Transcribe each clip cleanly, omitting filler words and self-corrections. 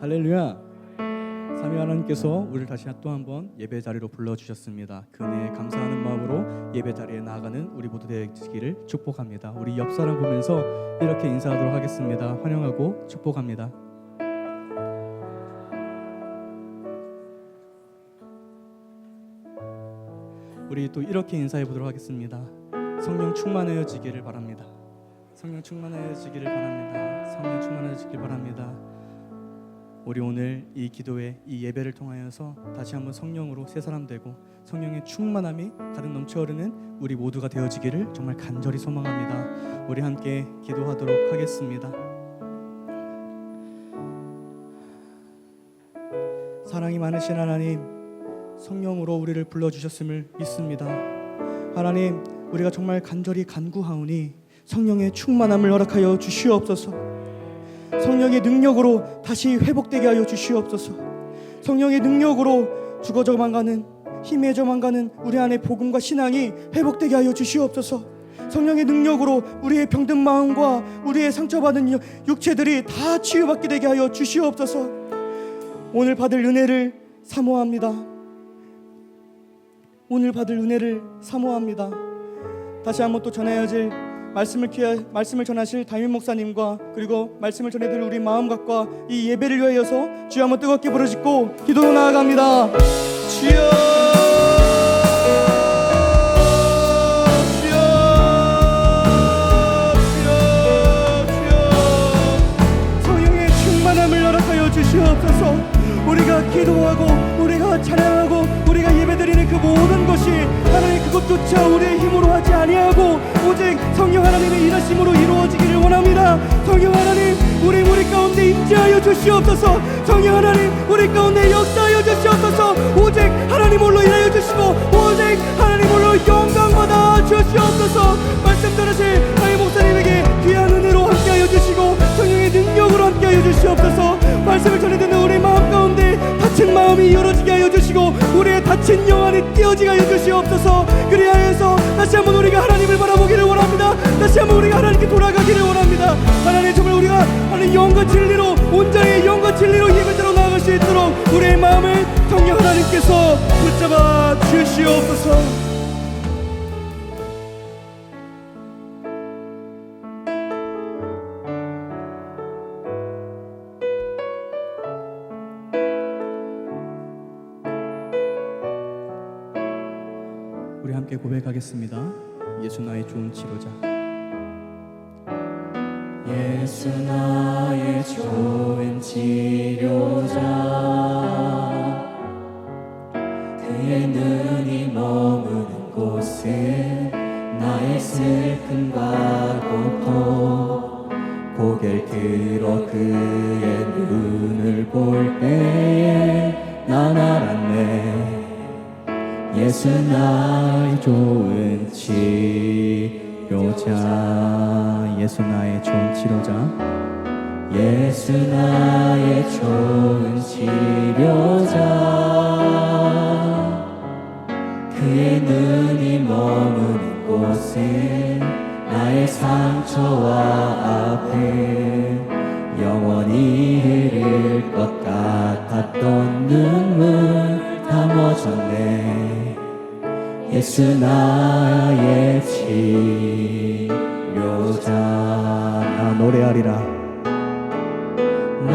할렐루야. 삼위 하나님께서 우리를 다시 또 한 번 예배 자리로 불러주셨습니다. 그 은혜에 감사하는 마음으로 예배 자리에 나아가는 우리 모두 되시기를 축복합니다. 우리 옆 사람 보면서 이렇게 인사하도록 하겠습니다. 환영하고 축복합니다. 우리 또 이렇게 인사해 보도록 하겠습니다. 성령 충만하여지기를 바랍니다. 성령 충만하여지기를 바랍니다. 성령 충만하여지기를 바랍니다. 우리 오늘 이 기도회, 이 예배를 통하여서 다시 한번 성령으로 새 사람 되고 성령의 충만함이 가득 넘쳐 흐르는 우리 모두가 되어지기를 정말 간절히 소망합니다. 우리 함께 기도하도록 하겠습니다. 사랑이 많으신 하나님, 성령으로 우리를 불러주셨음을 믿습니다. 하나님, 우리가 정말 간절히 간구하오니 성령의 충만함을 허락하여 주시옵소서. 성령의 능력으로 다시 회복되게 하여 주시옵소서. 성령의 능력으로 죽어져만 가는, 희미해져만 가는 우리 안에 복음과 신앙이 회복되게 하여 주시옵소서. 성령의 능력으로 우리의 병든 마음과 우리의 상처받은 육체들이 다 치유받게 되게 하여 주시옵소서. 오늘 받을 은혜를 사모합니다. 오늘 받을 은혜를 사모합니다. 다시 한번 또 전해야질 말씀을 전하실 담임 목사님과 그리고 말씀을 전해드릴 우리 마음각과 이 예배를 위하여서 주여 한번 뜨겁게 부르짖고 기도로 나아갑니다. 주여, 성령의 충만함을 허락하여 주시옵소서. 우리가 기도하고 우리가 찬양하고 우리가 예배드리는 그 모든 것이 하나님 그것조차 우리의 힘으로 하지 아니하고 오직 성령 하나님의 일하심으로 이루어지기를 원합니다. 성령 하나님, 우리 가운데 임재하여 주시옵소서. 성령 하나님, 우리 가운데 역사하여 주시옵소서. 오직 하나님 홀로 일하여 주시고 오직 하나님 홀로 영광받아 주시옵소서. 말씀 들으실 나의 목사님에게 귀한 은혜로 함께하여 주시고 성령의 능력으로 함께하여 주시옵소서. 말씀을 전해듣는 우리 마음 가운데 다친 마음이 열어지게 하여 주시고 우리의 다친 영안이 띄어지게 하여 주시옵소서. 그리하여서 다시 한번 우리가 하나님을 바라보기를 원합니다. 다시 한번 우리가 하나님께 돌아가기를 원합니다. 하나님, 정말 우리가 하나님 영과 진리로 온전히 영과 진리로 예배자로 나아갈 수 있도록 우리의 마음을 성령 하나님께서 붙잡아 주시옵소서. 우리 함께 고백하겠습니다. 예수 나의 좋은 치료자. 예수 나의 좋은 치료자, 그의 눈이 머무는 곳은 나의 슬픔과 고통, 고개를 들어 그의 눈을 볼 때에 난 알았네. 예수 나의 좋은 치료자. 예수 나의 좋은 치료자. 예수 나의 좋은 치료자, 그의 눈이 머무는 곳은 나의 상처와 아픔, 영원히 흐를 것 같았던 눈물 다 멎었네. 예수 나의 치료자. 나 노래하리라. 나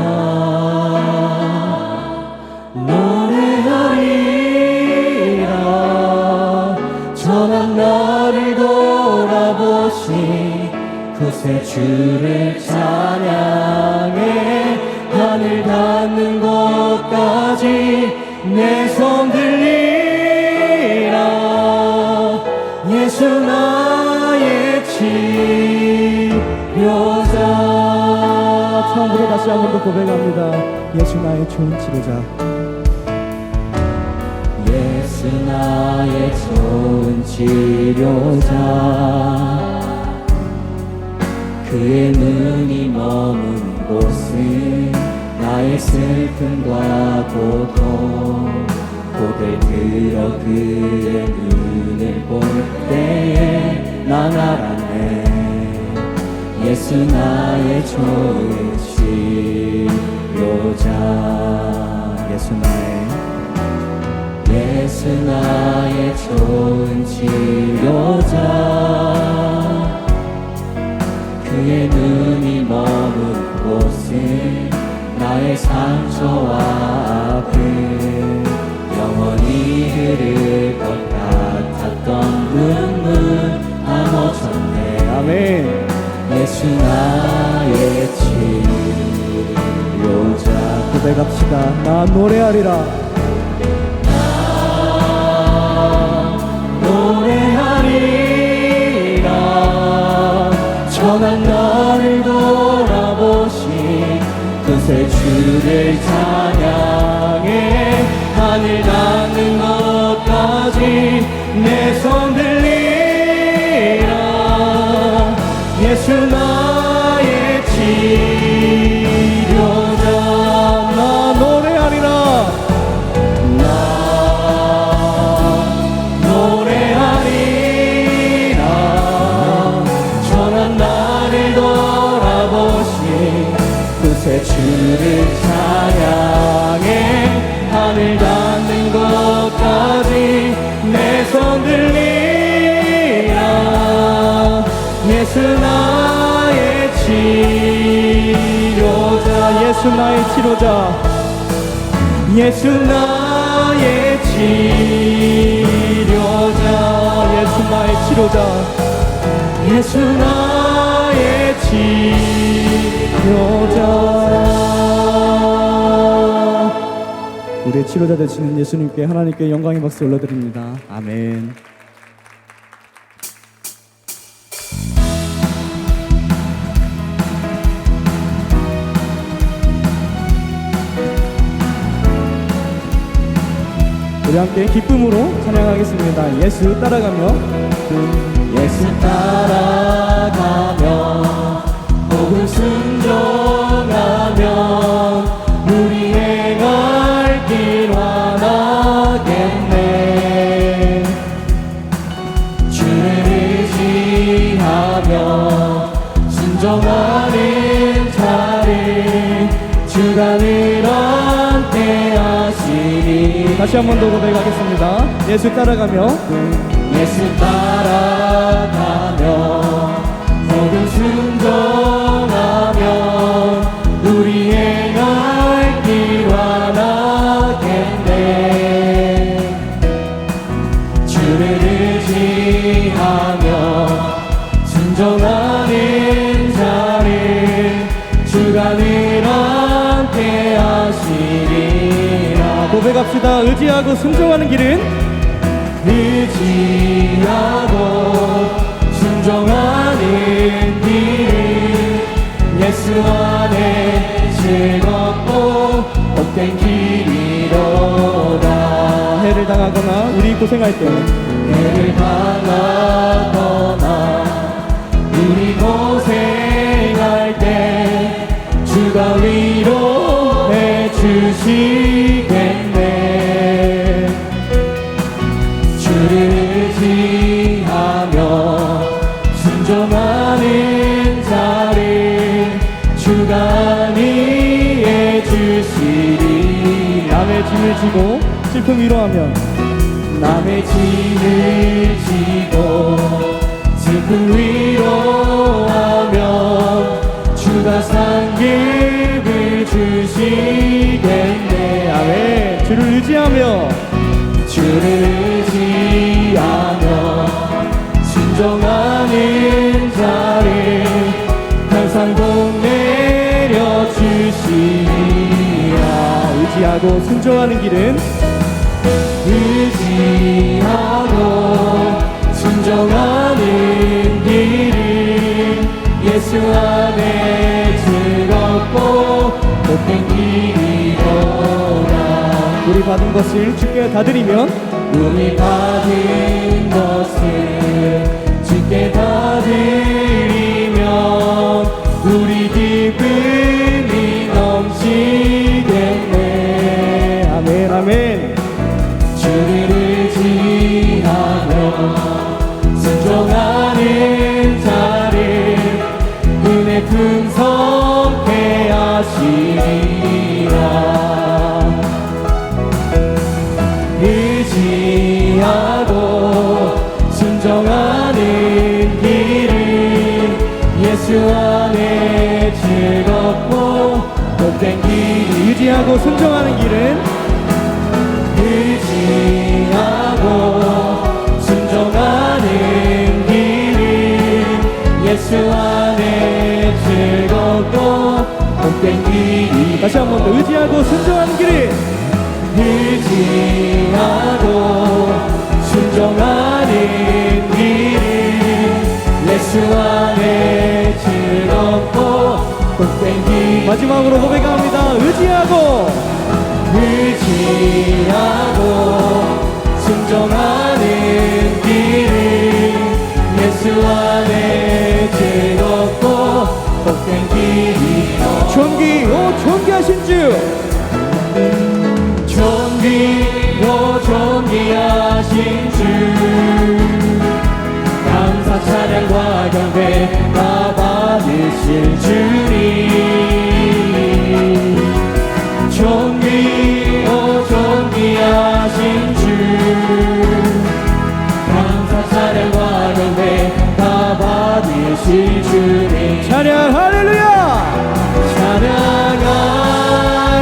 노래하리라. 전한 나를 돌아보신 그새 주를 찬양해. 하늘 닿는 곳까지 내 손 들리라. 예수 나의 치료자. 처음부터 다시 한 번 더 고백합니다. 예수 나의 좋은 치료자. 예수 나의 좋은 치료자, 그의 눈이 머무는 곳은 나의 슬픔과 고통, 고개를 들어 그의 눈을 볼 때에 난 알았네. 예수 나의 좋은 치료자. 예수 나의 좋은 치료자 그의 눈이 머문 곳은 나의 상처와 아픔 영원히 흐를 것 같았던 눈물 다 멈췄네 아멘. 예수 나의 치료자 고백합시다. 나 노래하리라. 노래하리라 전한 나를 돌아보신 그새 주를 찬양해 하늘 닿는 것까지 내 손 들리라 예수 나의 치료자 나 노래하리라. 노래하리라 전한 나를 돌아보신 그새 주를 찬양해 하늘 닿는 것까지 내 손 들리라 예수 나의 치료자 예수 나의 치료자. 예수 나의 치료자 예수 나의 치료자. 예수 나의 치료자 우리의 치료자 되시는 예수님께 하나님께 영광의 박수 올려드립니다. 아멘. 우리 함께 기쁨으로 찬양하겠습니다. 예수 따라가며 예수 따라가며 복음 순종하며 우리 행할 길 완하겠네 주를 의지하며 순종하는 자를 주가 늘 함께 하시리 다시 한 번 더 고백하겠습니다. 예수 따라가며 예수 따라가며 복음 순종하며 우리 행할 길 완하겠네 주를 의지하며 순종하는 자를 주가 늘 함께 하시리라 고백합시다. 의지하고 순종하는 길은 의지하고 순종하는 길은 예수 안에 즐겁고 복된 길이로다 해를 당하거나 우리 고생할 때 해를 당하거나 우리 고생할 때 주가 위로해 주시겠네 주를 의지하며 순종하는 자를 주가 안위해 주시리 남의 짐을 지고 슬픔 위로하며 남의 짐을 지고 슬픔 위로하며 주가 상급을 주시겠네 아멘 주를 의지하며 주를 의지하며 순종하는 자를 항상 복내려 주시리라 의지하고 순종하는 길은 의지하고 순종하는 길은 예수 안에 즐겁고 복된 길이로다 우리 받은 것을 주께 다 드리면 우리 받은 것을 주께 다 드리면 우리 기쁨이 넘치겠네 아멘 아멘 주를 의지하며 순종하는 자를 은혜 풍성케 하시리라 의지하고 순종하는 길은 의지하고 순종하는 길은 예수 안에 즐겁고 복된 길이. 다시 한 번 더 의지하고 순종하는 길은 의지하고 순종하는 길은 예수 안에 즐겁고 복된 길. 마지막으로 고백합니다. 의지하고 순종하는 길은 예수 안에 즐겁고 복된 길이요. 존귀하신 주 존귀하신 주 감사 찬양과 경배 다 받으실 주님. 존귀하신 주 감사 찬양과 경배 다 받으실 주님. 찬양 할렐루야. 찬양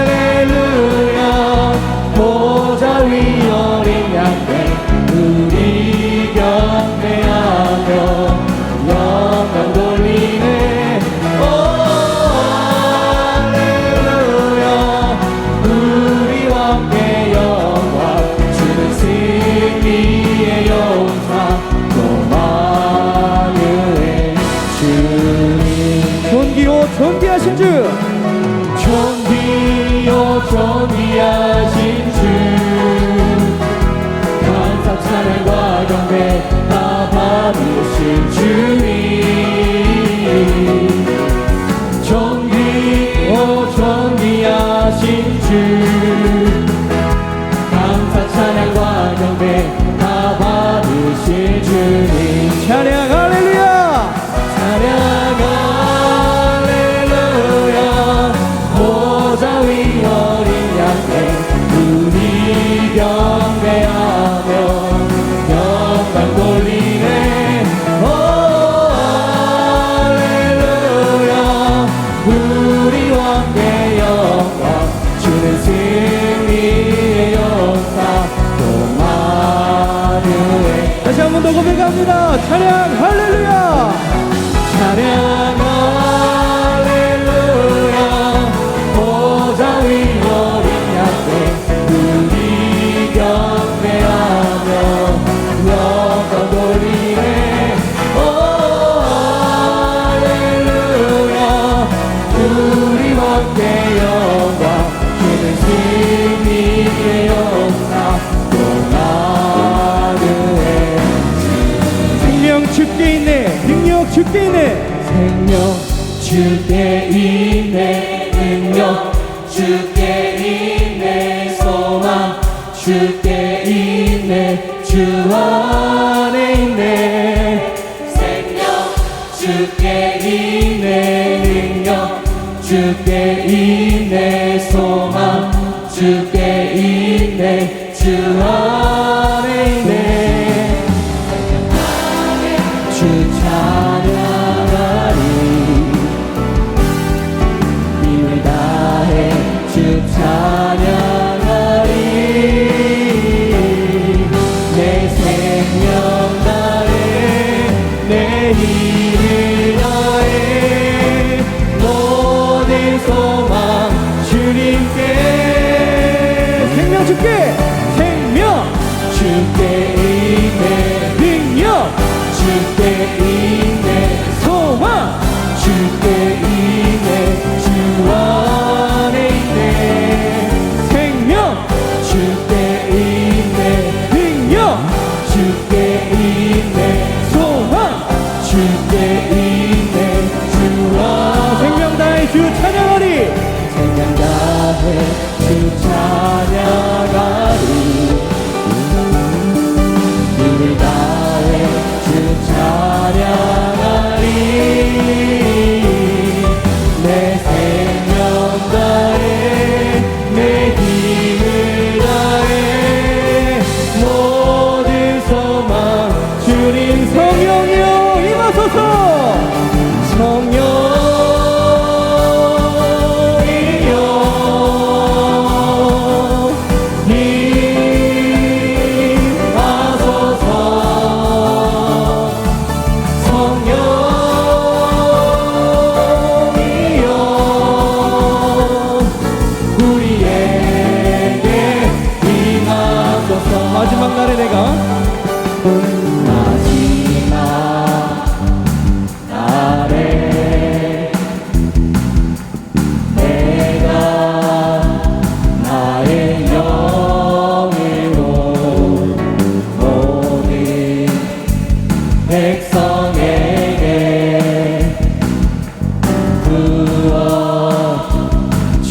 할렐루야. 보좌 위 어린 양들 우리 경배하며 영광 돌리네. 오 할렐루야. 우리와 함께 영광 주는 승리의 용사 고마유의 주님. 존귀하신 주 존귀하신 주 감사 찬양과 경배 다 받으실 주님. 존귀하신 주 감사 찬양과 경배 다 받으실 주님. 찬양 할렐루야. 찬양 할렐루야. 보좌 위 어린 양들 우리 경배하며 영광 돌리네. 오 할렐루야. 우리와 함께 영광 주는 승리의 용사 고마유의. 다시 한 번 더 고백합니다. 찬양 할렐루야. 찬양 할렐루야. 보좌 위 어린 양들 우리 경배하며 영광 돌리네. 오 할렐루야. 우리와 함께 영광 주는 승리의 용사 고마유의. 생명 주께 있네. 능력 주께 있네. 생명 주께 있네. 능력 주께 있네. 소망 주께 있네. 주 안에 있네. 생명 주께 있네. 능력 주께 있네. 소망 주께 있네. 주 안에 있네. 주 찬양하리. 힘을 다해 주 찬양하리. 내 생명 다해 내 힘을 다해 모든 소망 주님께. 생명 주께. 생명 주께 있네. 능력 주께 있네. 소망 주께 있네. 주 안에 있네. 생명 주께 있네. 능력 주께 있네. 소망 주께 있네. 주 안에. 생명 다해 주 찬양하리. 생명 다해 주 찬양하리. 힘을 다해 주 찬양하리. 우리에게 임하소서. 마지막 날에 내가 마지막 날에 내가 나의 영으로 모든 백성에게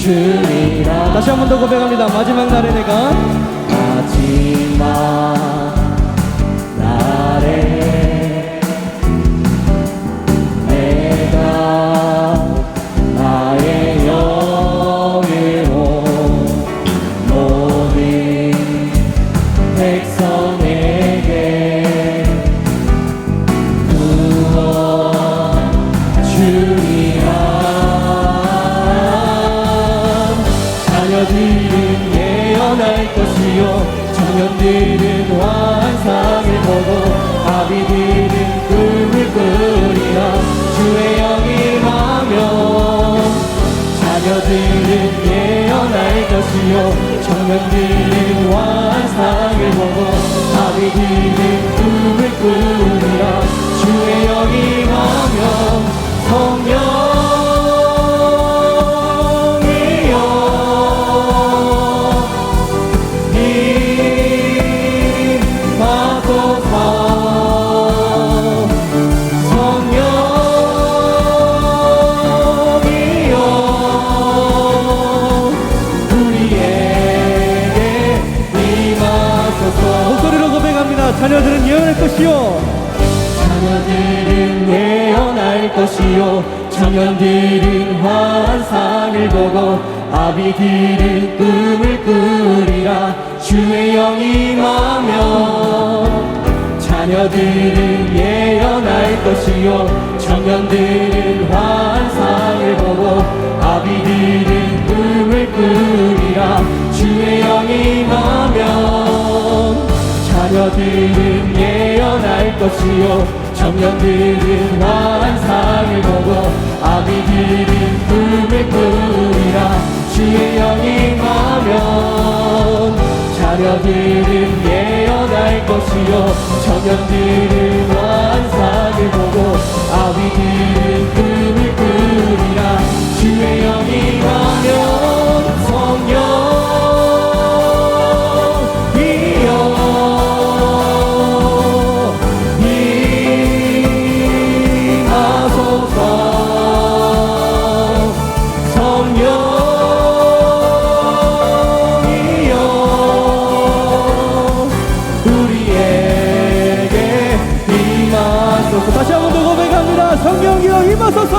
부어주리라. 다시 한 번 더 고백합니다. 마지막 날에 내가 마지막 날에 내가 나의 영으로 모든 백성에게 부어주리라. 자녀들은 예언할 것이요 청년들은 환상을 보고 아비들은 꿈을 꾸리라. 주의 영이 임하며 자녀들은 예언할 것이요 청년들은 환상을 보고 아비들은 꿈을 꾸리라. 주의 영이 임하며 성령이여 임하소서. 성령이여 우리에게 임하소서. 목소리로 고백합니다. 자녀들은 예언할 것이요 자녀들은 예언할 것이요 청년들은 환상을 보고 아비들은 꿈을 꾸리라. 주의 영이 임하며 자녀들은 예언할 것이요 청년들은 환상을 보고 아비들은 꿈을 꾸리라. 주의 영이 임하며 자녀들은 예언할 것이요 청년들은 환상을 보고 아비들은 꿈을 꾸리라. 주의 영이 임하면 자녀들은 예언할 것이요 청년들은 환상을 보고 아비들은 꿈을 꾸리라. 주의 영이 임하면 성령이여 임하소서. 성령이여 우리에게 임하소서. 다시 한 번 더 고백합니다. 성령이여 임하소서.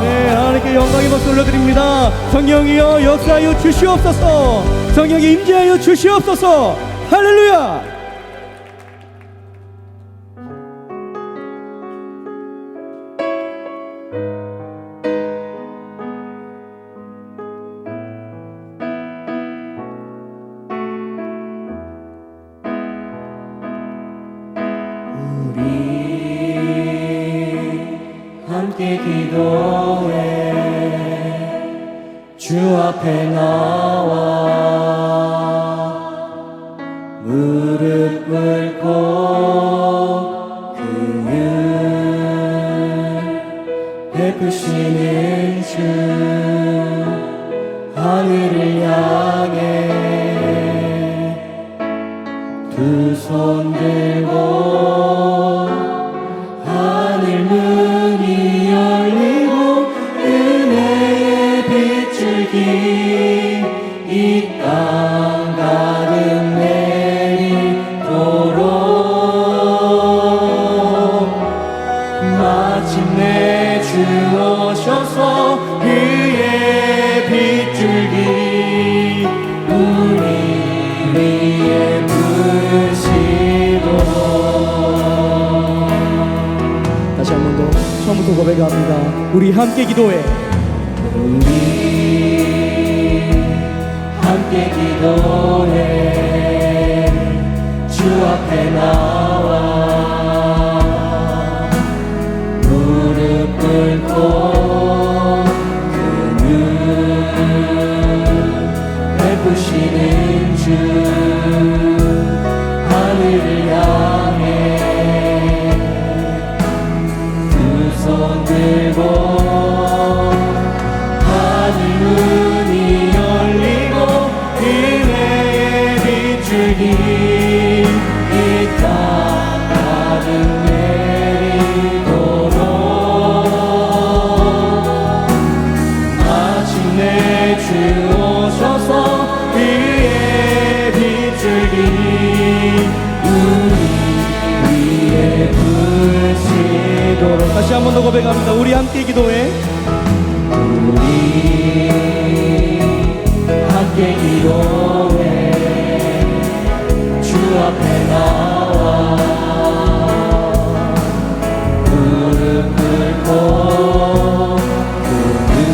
네, 하나님께 영광의 박수 올려드립니다. 성령이여 역사하여 주시옵소서. 성령이 임재하여 주시옵소서. 할렐루야. 우리 함께 기도해 주 앞에 나와 무릎 꿇고 그는 베푸시는 주 하늘을 향해 두 손 들고 하늘 문이 열리고 은혜의 빗줄기 이 땅 가득 내리도록 마침내 주 오셔서 그의 빗줄기 우리 위에 부으시 또 고백합니다. 우리 함께 기도해. 우리 함께 기도해. 주 앞에 나와 무릎 꿇고 그는 베푸시는 주 하늘을 향해 두 손 들고 하늘 문이 열리고 은혜의 빗줄기 이 땅 가득 내리도록 마침내 주 오셔서 그의 빗줄기 우리 위에 부으시도록. 다시 한 번 더 고백합니다. 우리 함께 기도해. 우리 함께 기도해. 주 앞에 나와 무릎 꿇고 그는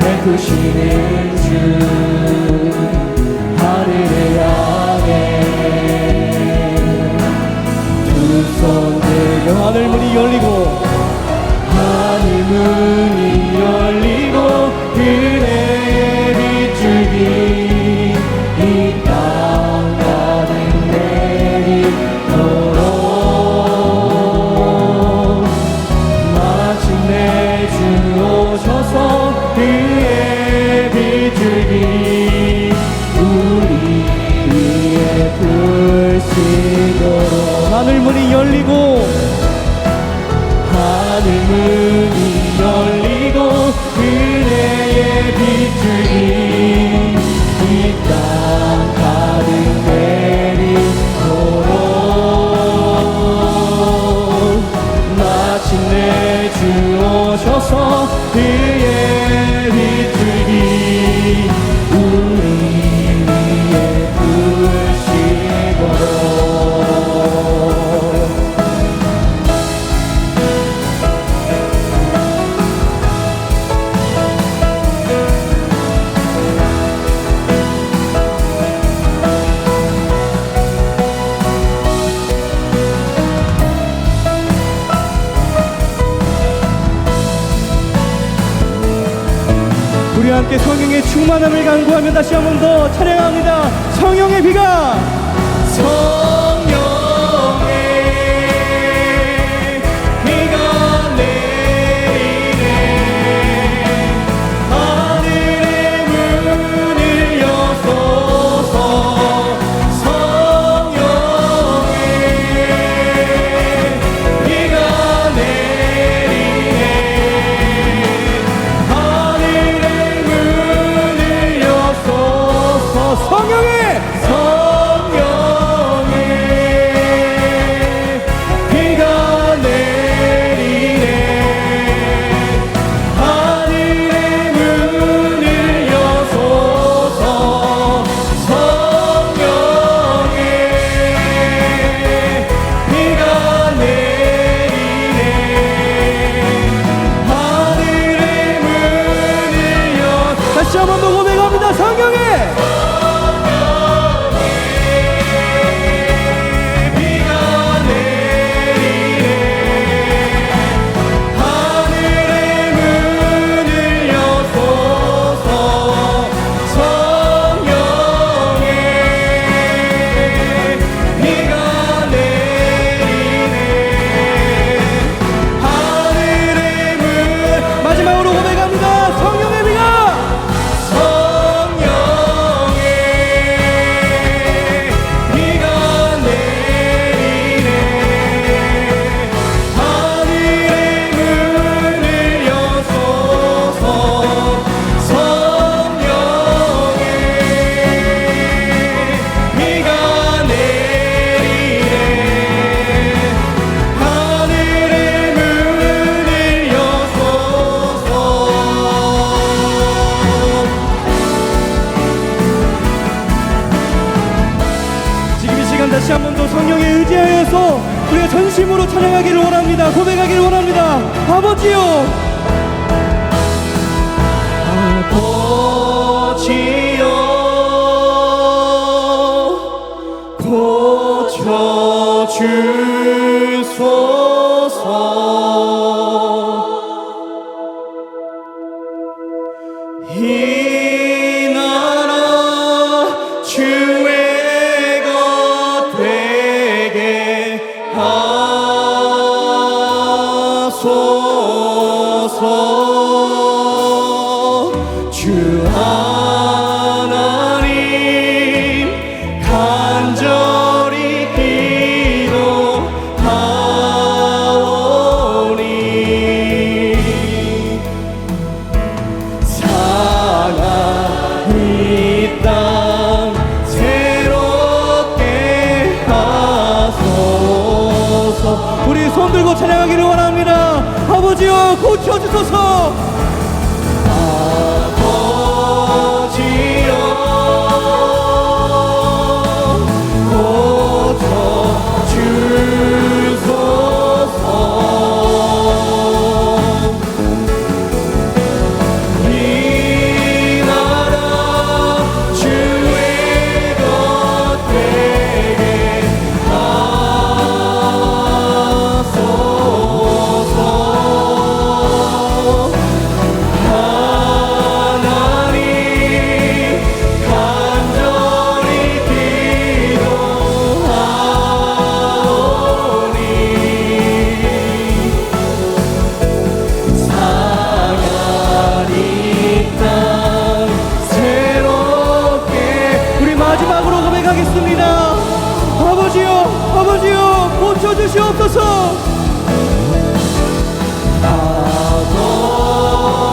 베푸시는 주 하늘을 향해 두 손 들고 하늘 문이 열리고 하늘 문이 열리고 그네의 빗줄기 이 땅 가득 내리도록 마침내 주 오셔서 그의 빗줄기 우리 위에 부으시도록. 하늘 문이 열리고 하늘 문이 열리고 그네의 빗줄기 이 땅 가득 내리도록 마침내 주 오셔서 그의 빗줄기 우리 위에 부으시도록. 우리 함께 성령의 충만함을 간구하며 다시 한 번 더 찬양합니다. 성령의 비가 성령의 비가 내리네. 하늘의 문을 여소서. 성령의 비가 내리네. 하늘의 문을 여소서. 성령의 성령 시간 다시 한 번 더 성령에 의지하여서 우리가 전심으로 찬양하기를 원합니다. 고백하기를 원합니다. 아버지요, 아버지여 고쳐주소서. 이 나라 주의 것 되게 하소서. 주 하나님 간절히 기도하오니 사랑 이 땅 새롭게 하소서. 우리 손 들고 찬양하기를 원합니다. 아버지요, 고쳐주소서. 아버지요, 고쳐주시옵소서.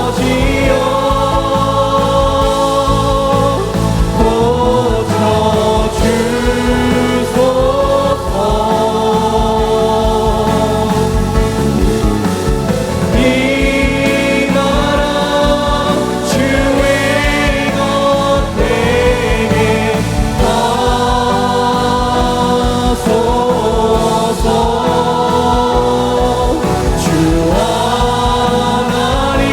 아버지여 고쳐주소서. 이 나라 주의 것 되게 하소서. 주 하나님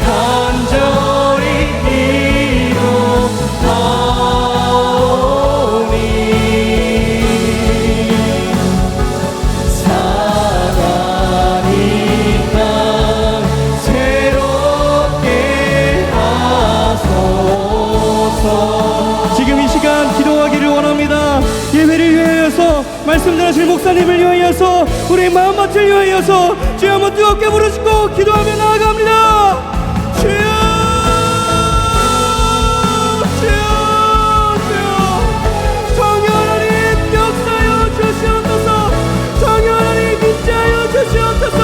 간절히 기도하오니 사랑이 땅 새롭게 하소서. 지금 이 시간 기도하기를 원합니다. 예배를 위하여서, 말씀 전하실 목사님을 위하여서, 우리 마음밭을 위하여서 주여 한번 뜨겁게 부르시고 기도하며 나아갑니다. 주여, 주여, 주여. 성령 하나님 역사하여 주시옵소서. 성령 하나님 임재하여 주시옵소서.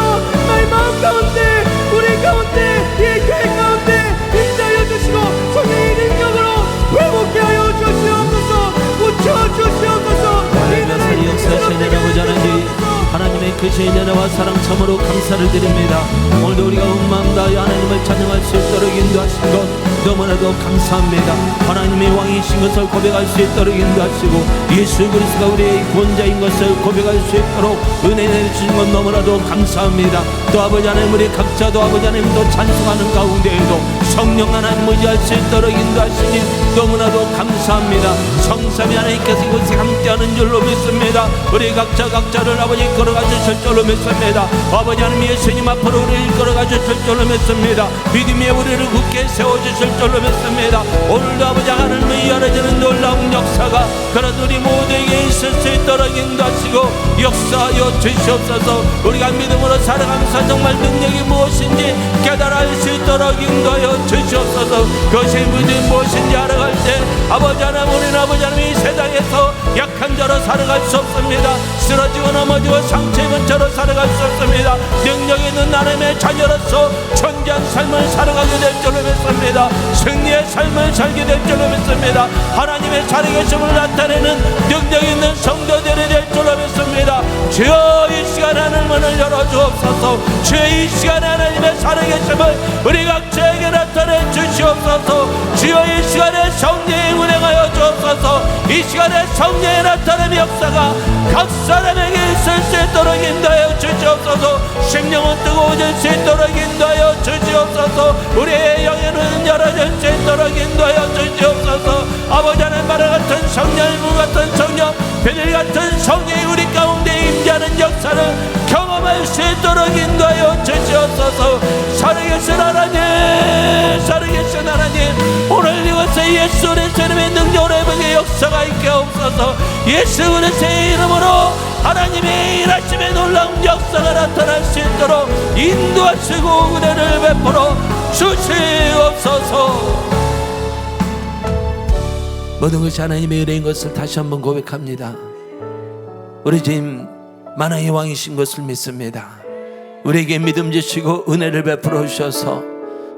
나의 마음 가운데, 우리 가운데, 이 교회 가운데 임재하여 주시고 성령의 능력으로 회복케 하여 주시옵소서. 고쳐주시옵소서. 하나님의 역사하시는 아버지 하나님, 하나님의 크신 은혜와 사랑 참으로 감사를 드립니다. 오늘도 우리가 온 마음 다하여 하나님을 찬양할 수 있도록 인도하신 것 너무나도 감사합니다. 하나님의 왕이신 것을 고백할 수 있도록 인도하시고 예수 그리스도가 우리의 구원자인 것을 고백할 수 있도록 은혜 내주신 것 너무나도 감사합니다. 또 아버지 하나님, 우리 각자도 아버지 하나님도 찬송하는 가운데에도 성령 하나님 의지할 수 있도록 인도하시니 너무나도 감사합니다. 성삼위 하나님께서 이곳에 함께하는 줄로 믿습니다. 우리 각자를 아버지 이끌어가 주실 줄로 믿습니다. 아버지 하나님, 예수님 앞으로 우리를 이끌어가 주실 줄로 믿습니다. 믿음의 우리를 굳게 세워주실 줄로 믿습니다. 오늘도 아버지 하나님의 열어지는 놀라운 역사가 그런 우리 모두에게 있을 수 있도록 인도하시고 역사하여 주시옵소서. 우리가 믿음으로 살아가면서 정말 능력이 무엇인지 깨달아 알 수 있도록 인도하여 주시옵소서. 그것이 믿음이 무엇인지 알아갈 때 아버지 하나님, 우리는 아버지 하나님 이 세상에서 약한 자로 살아갈 수 없습니다. 쓰러지고 넘어지고 상처 입은 자로 살아갈 수 없습니다. 능력 있는 하나님의 자녀로서 존귀한 삶을 살아가게 될 줄로 믿습니다. 승리의 삶을 살게 될 줄로 믿습니다. 하나님의 살아계심을 나타내는 능력 있는 성도들이 될 줄로 믿습니다. 주여 이 시간에 하늘 문을 열어주옵소서. 주여 이 시간에 하나님의 살아계심을 우리 각자에게 나타내 주시옵소서. 주여 이 시간에 성령의 운행하여 주옵소서. 이 시간에 성령의 나타냄의 역사가 각 사람에게 있을 수 있도록 인도하여 주시옵소서. 심령은 뜨거워질 수 있도록 인도하여 주시옵소서. 우리의 영의 눈은 열어질 수 있도록 인도하여 주시옵소서. 아버지 하나님 바다 같은 성령, 물 같은 성령, 베델 같은 성령이 우리 가운데 임재하는 역사를 경험할 수 있도록 인도하여 주시옵소서. 살아계신 하나님, 살아계신 하나님, 오늘 이곳에 예수 그리스도의 능력으로 해보게 역사가 있게 없어서 예수 그리스도의 이름으로 하나님의 일하심의 놀라운 역사가 나타날 수 있도록 인도하시고 은혜를 베풀어 주시옵소서. 모든 것이 하나님의 은혜인 것을 다시 한번 고백합니다. 우리 주님 만왕의 왕이신 것을 믿습니다. 우리에게 믿음 주시고 은혜를 베풀어 주셔서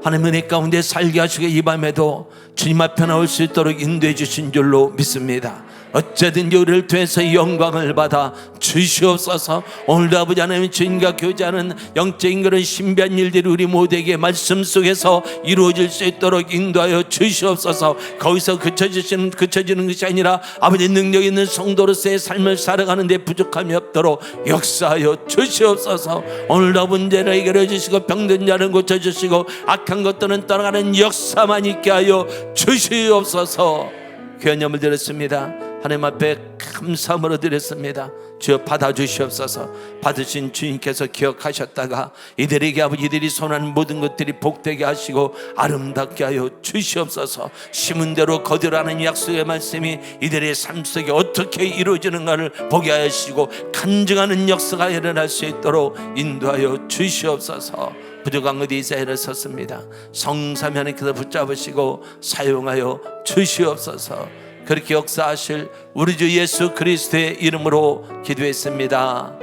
하나님 은혜 가운데 살게 하시고 이 밤에도 주님 앞에 나올 수 있도록 인도해 주신 줄로 믿습니다. 어쨌든지 우리를 통해서 영광을 받아 주시옵소서. 오늘도 아버지 하나님 주님과 교제하는 영적인 그런 신비한 일들이 우리 모두에게 말씀 속에서 이루어질 수 있도록 인도하여 주시옵소서. 거기서 그쳐지는 것이 아니라 아버지 능력 있는 성도로서의 삶을 살아가는 데 부족함이 없도록 역사하여 주시옵소서. 오늘도 문제를 해결해 주시고 병든 자를 고쳐주시고 악한 것들은 떠나가는 역사만 있게 하여 주시옵소서. 귀한 예물 드렸습니다. 하나님 앞에 감사함으로 드렸습니다. 주여 받아주시옵소서. 받으신 주님께서 기억하셨다가 이들에게 아버지 이들이 손하는 모든 것들이 복되게 하시고 아름답게 하여 주시옵소서. 심은 대로 거두라는 약속의 말씀이 이들의 삶 속에 어떻게 이루어지는가를 보게 하시고 간증하는 역사가 일어날 수 있도록 인도하여 주시옵소서. 부족한 것 이사야를 썼습니다. 성삼위 하나님께서 붙잡으시고 사용하여 주시옵소서. 그렇게 역사하실 우리 주 예수 그리스도의 이름으로 기도했습니다.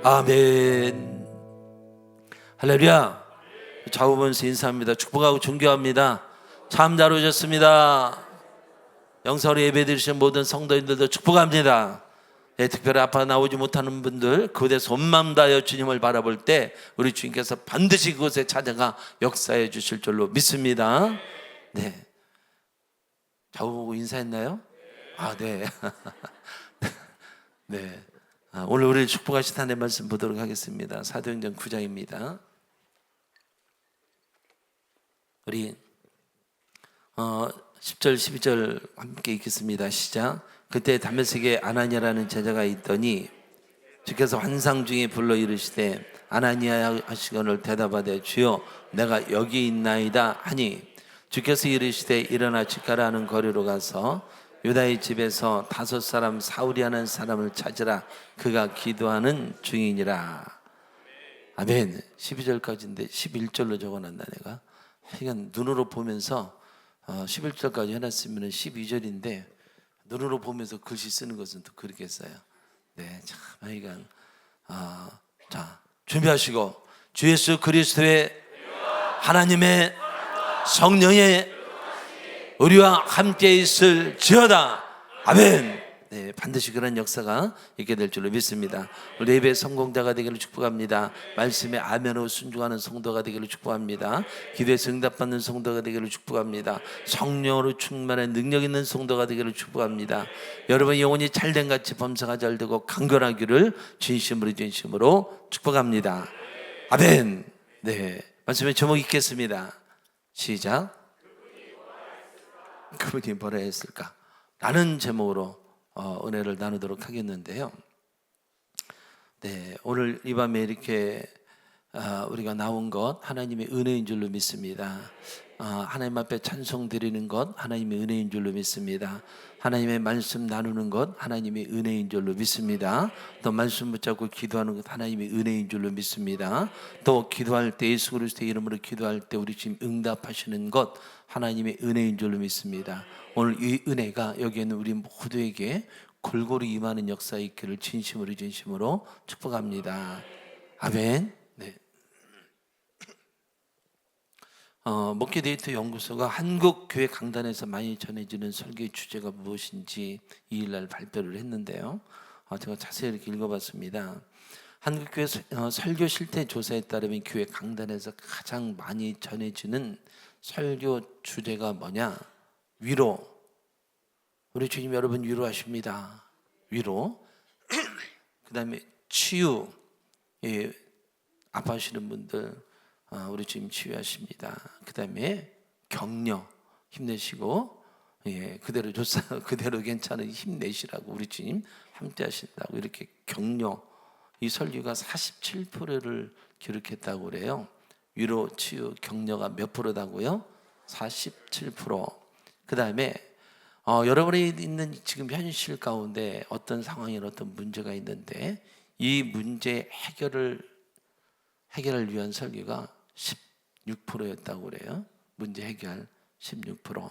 아멘. 할렐루야. 좌우 보면서 인사합니다. 축복하고 존경합니다. 참 잘 오셨습니다. 영상으로 예배드리신 모든 성도님들도 축복합니다. 네, 특별히 아파 나오지 못하는 분들 그곳에서 온 마음 다하여 주님을 바라볼 때 우리 주님께서 반드시 그곳에 찾아가 역사해 주실 줄로 믿습니다. 네. 좌우 보고 인사했나요? 아, 네. 네. 오늘 우리를 축복하신 하나님의 말씀 보도록 하겠습니다. 사도행전 9장입니다. 우리 10절 12절 함께 읽겠습니다. 시작. 그때 다메섹에 아나니아라는 제자가 있더니 주께서 환상 중에 불러 이르시되 아나니아 하시거늘 대답하되 주여 내가 여기 있나이다 하니 주께서 이르시되 일어나 집가라 하는 거리로 가서 유다의 집에서 5 사울이 하는 사람을 찾으라. 그가 기도하는 중이니라. 아멘. 12절까지인데 11절로 적어놨나 내가. 하여간 눈으로 보면서 11절까지 해놨으면 12절인데 눈으로 보면서 글씨 쓰는 것은 또 그렇겠어요. 네, 참 하여간 자 준비하시고 주 예수 그리스도의 하나님의 성령의 우리와 함께 있을 지어다. 아멘. 네, 반드시 그런 역사가 있게 될 줄로 믿습니다. 우리 예배 성공자가 되기를 축복합니다. 말씀에 아멘으로 순종하는 성도가 되기를 축복합니다. 기도에서 응답받는 성도가 되기를 축복합니다. 성령으로 충만한 능력 있는 성도가 되기를 축복합니다. 여러분 영혼이 잘된 같이 범사가 잘되고 강건하기를 진심으로 축복합니다. 아멘. 네, 말씀에 제목 읽겠습니다. 시작. 그분이 뭐라 했을까? 라는 제목으로 은혜를 나누도록 하겠는데요. 네, 오늘 이 밤에 이렇게 우리가 나온 것 하나님의 은혜인 줄로 믿습니다. 하나님 앞에 찬송 드리는 것 하나님의 은혜인 줄로 믿습니다. 하나님의 말씀 나누는 것 하나님의 은혜인 줄로 믿습니다. 또 말씀 붙잡고 기도하는 것 하나님의 은혜인 줄로 믿습니다. 또 기도할 때 예수 그리스도의 이름으로 기도할 때 우리 지금 응답하시는 것 하나님의 은혜인 줄로 믿습니다. 오늘 이 은혜가 여기 있는 우리 모두에게 골고루 임하는 역사 있기를 진심으로 축복합니다. 아멘. 네. 목회데이트 연구소가 한국교회 강단에서 많이 전해지는 설교의 주제가 무엇인지 2일날 발표를 했는데요. 제가 자세히 이렇게 읽어봤습니다. 한국교회 설교 실태 조사에 따르면 교회 강단에서 가장 많이 전해지는 설교 주제가 뭐냐? 위로. 우리 주님 여러분 위로하십니다. 위로. 그 다음에 치유. 예, 아파하시는 분들 우리 주님 치유하십니다. 그 다음에 격려. 힘내시고 그대로 조사 그대로 괜찮은 힘내시라고 우리 주님 함께 하신다고 이렇게 격려. 이 설교가 47%를 기록했다고 그래요. 위로, 치유, 격려가 몇 프로다고요? 47%. 그 다음에 여러분이 있는 지금 현실 가운데 어떤 상황이나 어떤 문제가 있는데 이 문제 해결을 위한 설교가 16%였다고 그래요. 문제 해결 16%.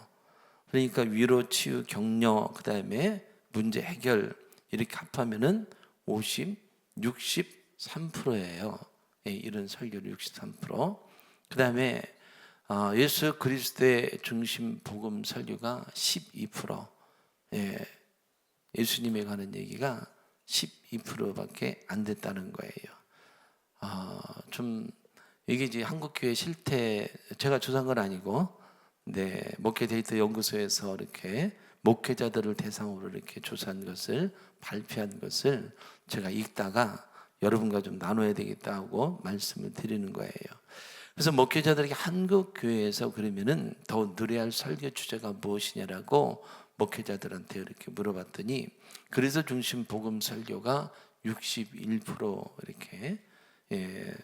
그러니까 위로, 치유, 격려, 그 다음에 문제 해결 이렇게 합하면은 63%예요. 이런 설교를 63%. 그 다음에 예수 그리스도의 중심 복음 설교가 12%. 예수님에 관한 얘기가 12%밖에 안 됐다는 거예요. 좀 이게 이제 한국교회 실태 제가 조사한 건 아니고, 목회 데이터 연구소에서 이렇게 목회자들을 대상으로 이렇게 조사한 것을 발표한 것을 제가 읽다가 여러분과 좀 나눠야 되겠다고 말씀을 드리는 거예요. 그래서 목회자들에게 한국 교회에서 그러면은 더 누려야 할 설교 주제가 무엇이냐라고 목회자들한테 이렇게 물어봤더니 그래서 중심 복음 설교가 61% 이렇게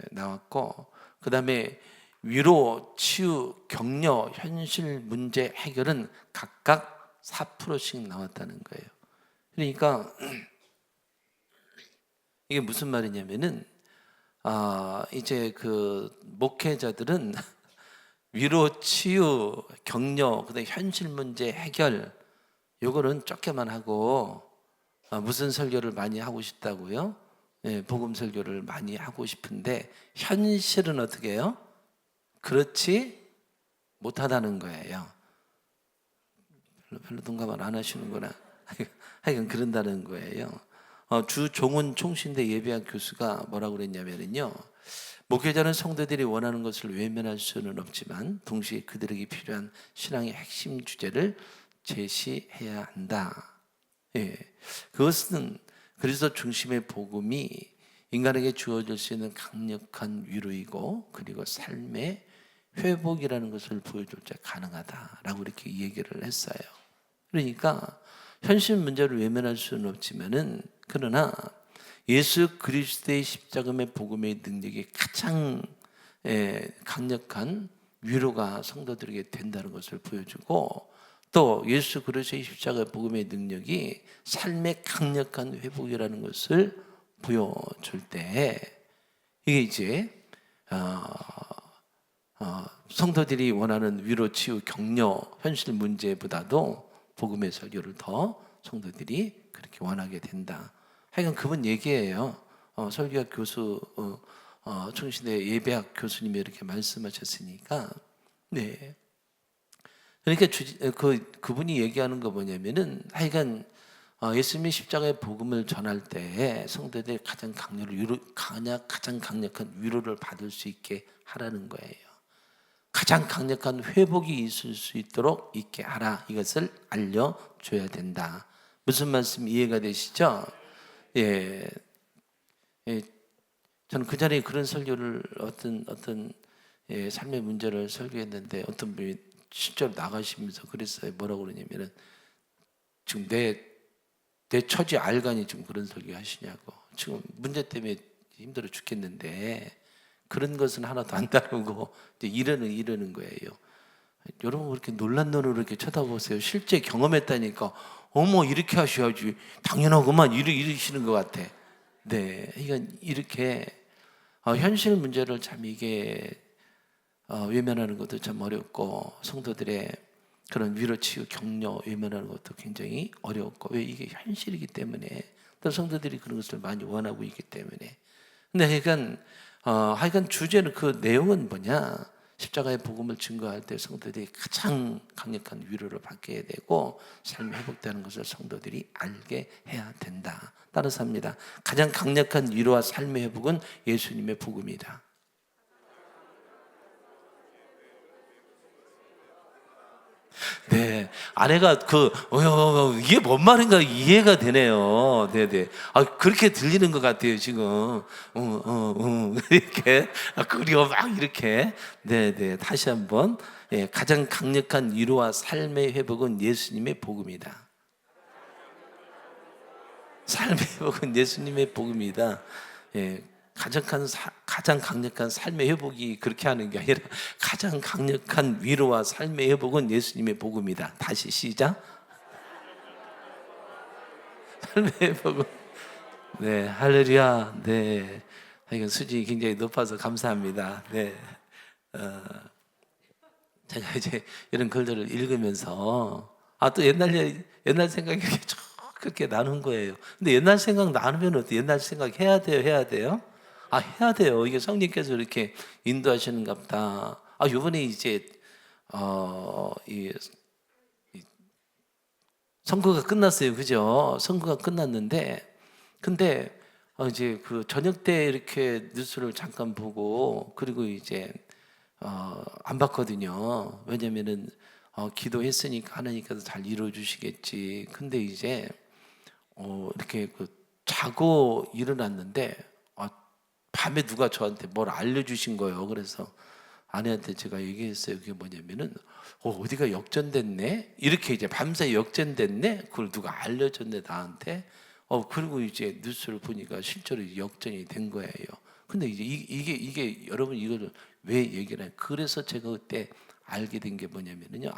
나왔고, 그 다음에 위로, 치유, 격려, 현실 문제 해결은 각각 4%씩 나왔다는 거예요. 그러니까 이게 무슨 말이냐면은 이제 그 목회자들은 위로, 치유, 격려, 그다음에 현실 문제 해결 요거는 적게만 하고 무슨 설교를 많이 하고 싶다고요? 복음 설교를 많이 하고 싶은데 현실은 어떻게 해요? 그렇지 못하다는 거예요. 별로 동감을 안 하시는구나. 하여간 그런다는 거예요. 주종훈 총신대 예배학 교수가 뭐라고 그랬냐면요, 목회자는 성도들이 원하는 것을 외면할 수는 없지만 동시에 그들에게 필요한 신앙의 핵심 주제를 제시해야 한다. 그것은 그리스도 중심의 복음이 인간에게 주어질 수 있는 강력한 위로이고 그리고 삶의 회복이라는 것을 보여줄 때 가능하다라고 이렇게 얘기를 했어요. 그러니까 현실 문제를 외면할 수는 없지만은 그러나 예수 그리스도의 십자가의 복음의 능력이 가장 강력한 위로가 성도들에게 된다는 것을 보여주고, 또 예수 그리스도의 십자가의 복음의 능력이 삶의 강력한 회복이라는 것을 보여줄 때 이게 이제 성도들이 원하는 위로, 치유, 격려, 현실 문제보다도 복음의 설교를 더 성도들이 그렇게 원하게 된다. 하여간 그분 얘기예요. 설교학 교수 총신대 예배학 교수님이 이렇게 말씀하셨으니까. 그러니까 그분이 얘기하는 거 뭐냐면은 하여간 예수님의 십자가의 복음을 전할 때 성도들이 가장 강력한 위로를 받을 수 있게 하라는 거예요. 가장 강력한 회복이 있을 수 있도록 있게 하라. 이것을 알려줘야 된다. 무슨 말씀 이해가 되시죠? 저는 그 자리에 그런 설교를 어떤 삶의 문제를 설교했는데 어떤 분이 실제로 나가시면서 그랬어요. 뭐라고 그러냐면은 지금 내 처지 알간이 지금 그런 설교 하시냐고. 지금 문제 때문에 힘들어 죽겠는데 그런 것은 하나도 안 다루고 이제 이러는 거예요. 여러분 그렇게 놀란 눈으로 이렇게 쳐다보세요. 실제 경험했다니까 어머 이렇게 하셔야지 당연하구만 이러시는 것 같아. 그러니까 이렇게 현실 문제를 참 이게 외면하는 것도 참 어렵고 성도들의 그런 위로, 치유, 격려 외면하는 것도 굉장히 어렵고, 왜 이게 현실이기 때문에 또 성도들이 그런 것을 많이 원하고 있기 때문에. 근데 하여간 주제는 그 내용은 뭐냐? 십자가의 복음을 증거할 때 성도들이 가장 강력한 위로를 받게 되고 삶이 회복되는 것을 성도들이 알게 해야 된다. 따라서 합니다. 가장 강력한 위로와 삶의 회복은 예수님의 복음이다. 네, 아내가 이게 뭔 말인가 이해가 되네요. 네네. 그렇게 들리는 것 같아요, 지금. 이렇게. 그리고 막 이렇게. 네네. 다시 한번. 예, 가장 강력한 위로와 삶의 회복은 예수님의 복음이다. 삶의 회복은 예수님의 복음이다. 예. 가장 강력한 삶의 회복이 그렇게 하는 게 아니라 가장 강력한 위로와 삶의 회복은 예수님의 복음이다. 다시 시작. 삶의 회복은 네, 할렐루야. 네, 이건 수준이 굉장히 높아서 감사합니다. 네, 제가 이제 이런 글들을 읽으면서 또 옛날 생각이 그렇게 나는 거예요. 근데 옛날 생각 나누면 어때? 옛날 생각 해야 돼요, 해야 돼요? 해야 돼요. 이게 성령께서 이렇게 인도하시는가 보다. 요번에 이제, 이 선거가 끝났어요. 그죠? 선거가 끝났는데, 근데, 이제 그 저녁 때 이렇게 뉴스를 잠깐 보고, 그리고 이제, 안 봤거든요. 왜냐면은, 기도했으니까 하나님께서 잘 이루어주시겠지. 근데 이제, 이렇게 자고 일어났는데, 밤에 누가 저한테 뭘 알려주신 거예요. 그래서 아내한테 제가 얘기했어요. 그게 뭐냐면은 어디가 역전됐네? 이렇게 이제 밤새 역전됐네? 그걸 누가 알려줬네 나한테. 그리고 이제 뉴스를 보니까 실제로 역전이 된 거예요. 근데 이제 이게 여러분 이거를 왜 얘기를 해요? 그래서 제가 그때 알게 된 게 뭐냐면은요.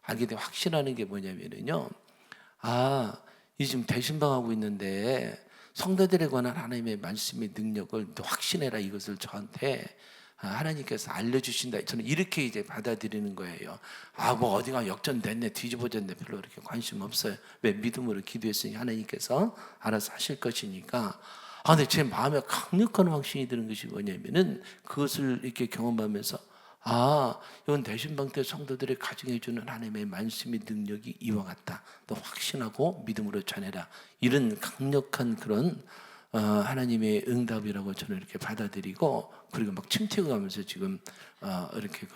알게 된 확신하는 게 뭐냐면은요. 이 지금 대신방하고 있는데 성도들에 관한 하나님의 말씀의 능력을 또 확신해라, 이것을 저한테 하나님께서 알려주신다. 저는 이렇게 이제 받아들이는 거예요. 뭐 어디가 역전됐네, 뒤집어졌네, 별로 그렇게 관심 없어요. 왜? 믿음으로 기도했으니 하나님께서 알아서 하실 것이니까. 근데 제 마음에 강력한 확신이 드는 것이 뭐냐면은 그것을 이렇게 경험하면서 이건 대신방 때 성도들이 가정해주는 하나님의 말씀의 능력이 이와 같다. 또 확신하고 믿음으로 전해라. 이런 강력한 그런 하나님의 응답이라고 저는 이렇게 받아들이고, 그리고 막 침체가면서 지금 이렇게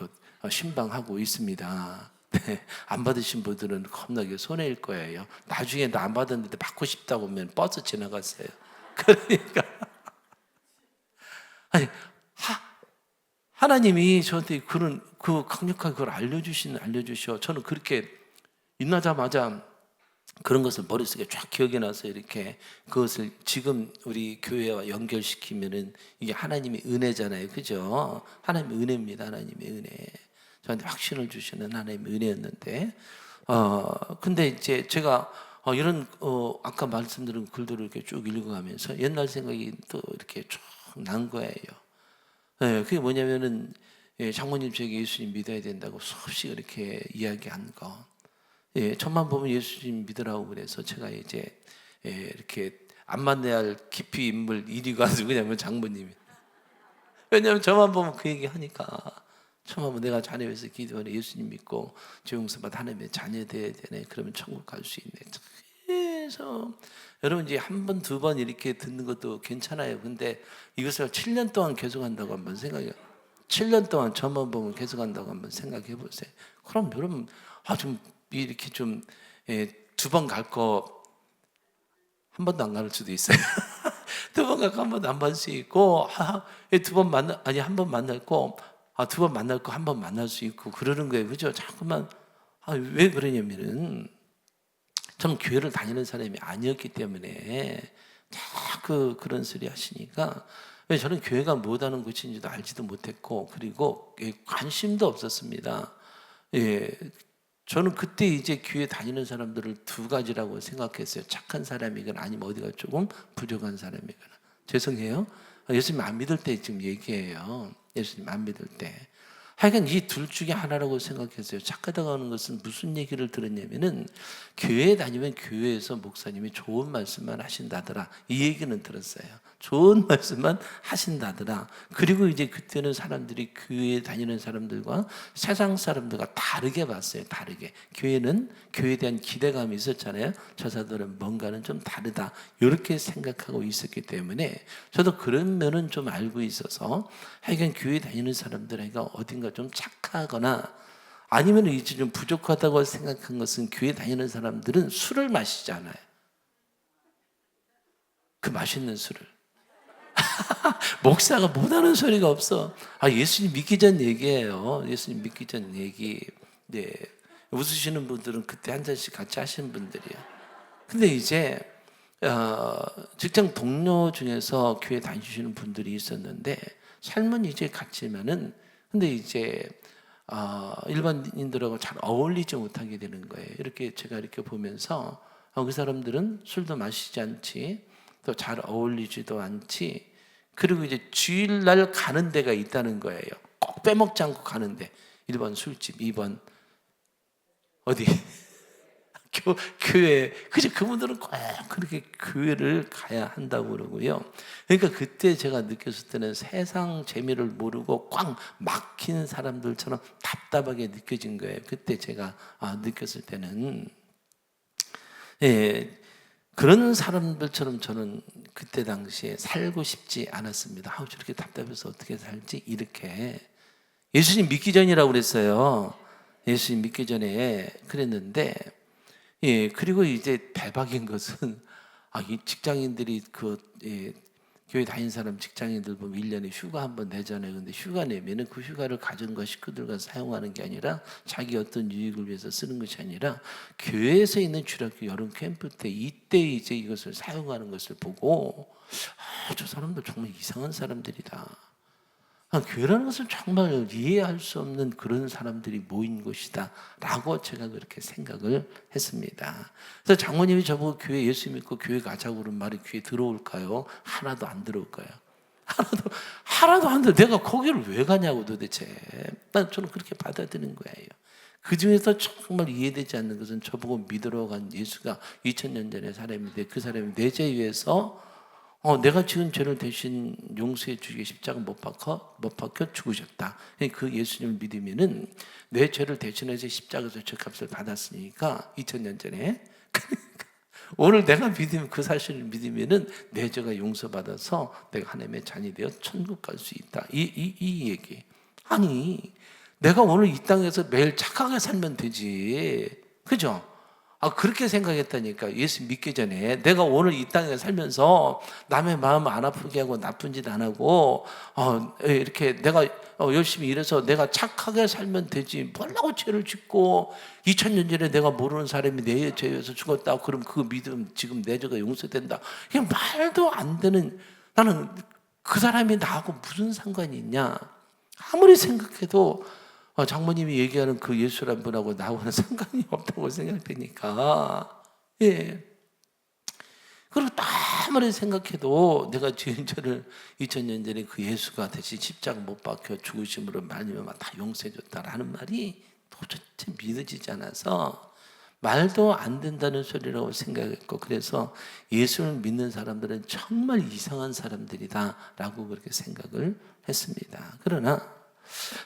신방하고 있습니다. 네, 안 받으신 분들은 겁나게 손해일 거예요. 나중에 나 안 받았는데 받고 싶다고 하면 버스 지나갔어요. 그러니까 하나님이 저한테 그 강력하게 그걸 알려주셔. 저는 그렇게 일어나자마자 그런 것을 머릿속에 쫙 기억이 나서 이렇게 그것을 지금 우리 교회와 연결시키면은 이게 하나님의 은혜잖아요. 그죠? 하나님의 은혜입니다. 하나님의 은혜. 저한테 확신을 주시는 하나님의 은혜였는데, 근데 이제 제가 이런 아까 말씀드린 글들을 이렇게 쭉 읽어가면서 옛날 생각이 또 이렇게 쭉 난 거예요. 네, 그게 뭐냐면은 장모님 제게 예수님 믿어야 된다고 수없이 이렇게 이야기한 거. 천만 보면 예수님 믿으라고 그래서 제가 이제 이렇게 안 만나야 할 깊이 인물 1위가 누구냐면 장모님이. 왜냐하면 저만 보면 그 얘기 하니까. 처음 보면 내가 자녀 위해서 기도하네, 예수님 믿고 죄용서받아 하나님의 자녀 돼야 되네, 그러면 천국 갈 수 있네. 그래서 여러분 이제 한 번, 두 번 이렇게 듣는 것도 괜찮아요. 근데 이것을 7년 동안 계속한다고 한번 생각해요. 7년 동안 저만 보면 계속한다고 한번 생각해 보세요. 그럼 여러분 좀 이렇게 좀 두 번 갈 거 한 번도 안 갈 수도 있어요. 두 번 갈 거 한 번도 안 받을 수 있고, 한 번 만날 거 두 번 만날 거 한 번 만날 수 있고 그러는 거예요. 그죠? 자꾸만 왜 그러냐면은 저는 교회를 다니는 사람이 아니었기 때문에 자꾸 그런 소리 하시니까, 저는 교회가 뭐하는 곳인지도 알지도 못했고, 그리고 관심도 없었습니다. 저는 그때 이제 교회 다니는 사람들을 두 가지라고 생각했어요. 착한 사람이거나 아니면 어디가 조금 부족한 사람이거나. 죄송해요. 예수님 안 믿을 때 지금 얘기해요. 예수님 안 믿을 때. 하여간 이 둘 중에 하나라고 생각했어요. 착하다고 하는 것은 무슨 얘기를 들었냐면은 교회 다니면 교회에서 목사님이 좋은 말씀만 하신다더라. 이 얘기는 들었어요. 좋은 말씀만 하신다더라. 그리고 이제 그때는 사람들이 교회에 다니는 사람들과 세상 사람들과 다르게 봤어요. 다르게. 교회는 교회에 대한 기대감이 있었잖아요. 저 사람들은 뭔가는 좀 다르다. 이렇게 생각하고 있었기 때문에 저도 그런 면은 좀 알고 있어서 하여간 교회 다니는 사람들에게 어딘가 좀 착하거나 아니면 이제 좀 부족하다고 생각한 것은 교회 다니는 사람들은 술을 마시잖아요. 그 맛있는 술을. 목사가 못하는 소리가 없어. 예수님 믿기 전 얘기예요. 예수님 믿기 전 얘기. 네. 웃으시는 분들은 그때 한 잔씩 같이 하시는 분들이에요. 근데 이제 직장 동료 중에서 교회 다니시는 분들이 있었는데 삶은 이제 같지만은 근데 이제 일반인들하고 잘 어울리지 못하게 되는 거예요. 이렇게 제가 이렇게 보면서 그 사람들은 술도 마시지 않지, 또 잘 어울리지도 않지. 그리고 이제 주일날 가는 데가 있다는 거예요. 꼭 빼먹지 않고 가는데 1번 술집, 2번 어디? 교회. 그죠? 그분들은 꼭 그렇게 교회를 가야 한다고 그러고요. 그러니까 그때 제가 느꼈을 때는 세상 재미를 모르고 꽉 막힌 사람들처럼 답답하게 느껴진 거예요. 그때 제가 느꼈을 때는. 예, 그런 사람들처럼 저는 그때 당시에 살고 싶지 않았습니다. 저렇게 답답해서 어떻게 살지? 이렇게. 예수님 믿기 전이라고 그랬어요. 예수님 믿기 전에 그랬는데, 예, 그리고 이제 대박인 것은, 이 직장인들이 교회 다니는 사람 직장인들 보면 1년에 휴가 한번 내잖아요. 근데 휴가 내면은 그 휴가를 가정과 식구들과 사용하는 게 아니라 자기 어떤 유익을 위해서 쓰는 것이 아니라 교회에서 있는 주일학교 여름 캠프 때 이때 이제 이것을 사용하는 것을 보고 저 사람들 정말 이상한 사람들이다. 교회라는 것은 정말 이해할 수 없는 그런 사람들이 모인 곳이다 라고 제가 그렇게 생각을 했습니다. 그래서 장모님이 저보고 교회 예수 믿고 교회 가자고 그런 말이 귀에 들어올까요? 하나도 안 들어올 거예요. 하나도 안 들어. 내가 거기를 왜 가냐고 도대체. 저는 그렇게 받아들이는 거예요. 그 중에서 정말 이해되지 않는 것은 저보고 믿으러 간 예수가 2000년 전의 사람인데 그 사람이 내 죄 위해서 내가 지은 죄를 대신 용서해 주기 십자가 못 박혀 죽으셨다. 그 예수님을 믿으면은 내 죄를 대신해서 십자가에서 죄값을 받았으니까 2000년 전에 오늘 내가 믿으면 그 사실을 믿으면은 내 죄가 용서받아서 내가 하나님의 자녀이 되어 천국 갈 수 있다. 이 얘기. 아니 내가 오늘 이 땅에서 매일 착하게 살면 되지. 그죠? 그렇게 생각했다니까. 예수 믿기 전에 내가 오늘 이 땅에 살면서 남의 마음 안 아프게 하고 나쁜 짓 안 하고 이렇게 내가 열심히 일해서 내가 착하게 살면 되지. 뭐라고 죄를 짓고 2000년 전에 내가 모르는 사람이 내 죄에서 죽었다. 그럼 그 믿음 지금 내 죄가 용서된다. 그냥 말도 안 되는. 나는 그 사람이 나하고 무슨 상관이 있냐. 아무리 생각해도 장모님이 얘기하는 그 예수란 분하고 나하고는 상관이 없다고 생각되니까. 예. 그리고 아무리 생각해도 내가 지은 죄를 2000년 전에 그 예수가 대신 십자가 못 박혀 죽으심으로 말미암아 다 용서해줬다라는 말이 도대체 믿어지지 않아서 말도 안 된다는 소리라고 생각했고, 그래서 예수를 믿는 사람들은 정말 이상한 사람들이다라고 그렇게 생각을 했습니다. 그러나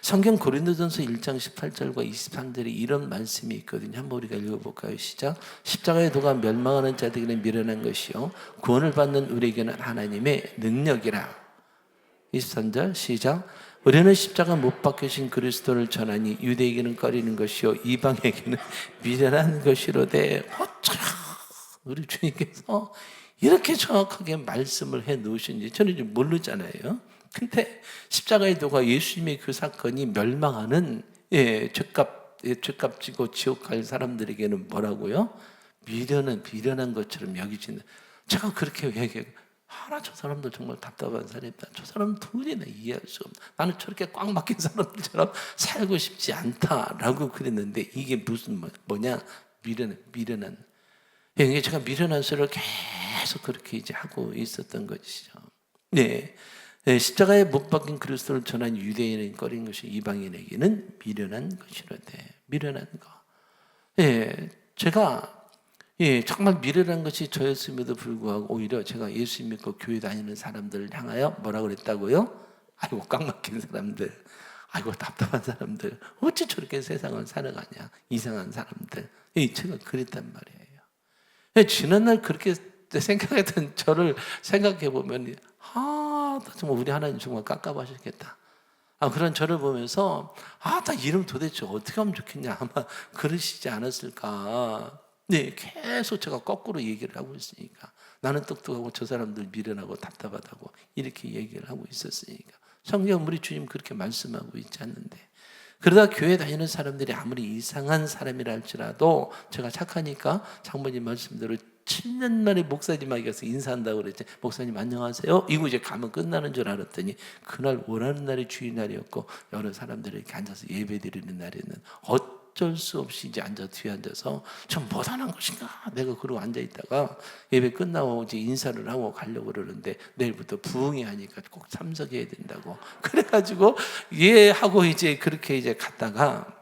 성경 고린도전서 1장 18절과 23절에 이런 말씀이 있거든요. 한번 우리가 읽어볼까요? 시작. 십자가의 도가 멸망하는 자들에게는 미련한 것이요 구원을 받는 우리에게는 하나님의 능력이라. 23절 시작. 우리는 십자가 못 박히신 그리스도를 전하니 유대에게는 꺼리는 것이요 이방에게는 미련한 것이로되. 우리 주님께서 이렇게 정확하게 말씀을 해 놓으신지 저는 이제 모르잖아요. 근데 십자가의 도가 예수님의 그 사건이 멸망하는 죄값 지고 지옥 갈 사람들에게는 뭐라고요? 미련한 것처럼 여기지는. 제가 그렇게 얘기해요. 저 사람들 정말 답답한 사람이다. 저 사람은 도저히 이해할 수 없다. 나는 저렇게 꽉 막힌 사람들처럼 살고 싶지 않다라고 그랬는데 이게 무슨 뭐냐? 미련한. 제가 미련한 소리를 계속 그렇게 이제 하고 있었던 것이죠. 네. 십자가에 못 박힌 그리스도를 전한 유대인은 꺼린 것이 이방인에게는 미련한 것이로되. 미련한 거. 제가 정말 미련한 것이 저였음에도 불구하고 오히려 제가 예수 믿고 교회 다니는 사람들을 향하여 뭐라 그랬다고요? 아이고 꽉 막힌 사람들, 아이고 답답한 사람들, 어찌 저렇게 세상을 살아가냐, 이상한 사람들. 제가 그랬단 말이에요. 지난날 그렇게 생각했던 저를 생각해 보면 정말 우리 하나님 정말 깝깝하셨겠다. 그런 저를 보면서 나 이름 도대체 어떻게 하면 좋겠냐 아마 그러시지 않았을까. 계속 제가 거꾸로 얘기를 하고 있으니까 나는 똑똑하고 저 사람들 미련하고 답답하다고 이렇게 얘기를 하고 있었으니까 성경 우리 주님 그렇게 말씀하고 있지 않는데, 그러다 교회 다니는 사람들이 아무리 이상한 사람이라 할지라도 제가 착하니까 장모님 말씀대로 7년 만에 목사님에게 가서 인사한다고 그랬지. 목사님 안녕하세요 이거 이제 가면 끝나는 줄 알았더니 그날 원하는 날이 주일날이었고 여러 사람들이 이렇게 앉아서 예배 드리는 날에는 어쩔 수 없이 이제 뒤에 앉아서 좀 못하는 것인가 내가 그러고 앉아있다가 예배 끝나고 이제 인사를 하고 가려고 그러는데 내일부터 부흥회 하니까 꼭 참석해야 된다고 그래가지고 하고 이제 그렇게 이제 갔다가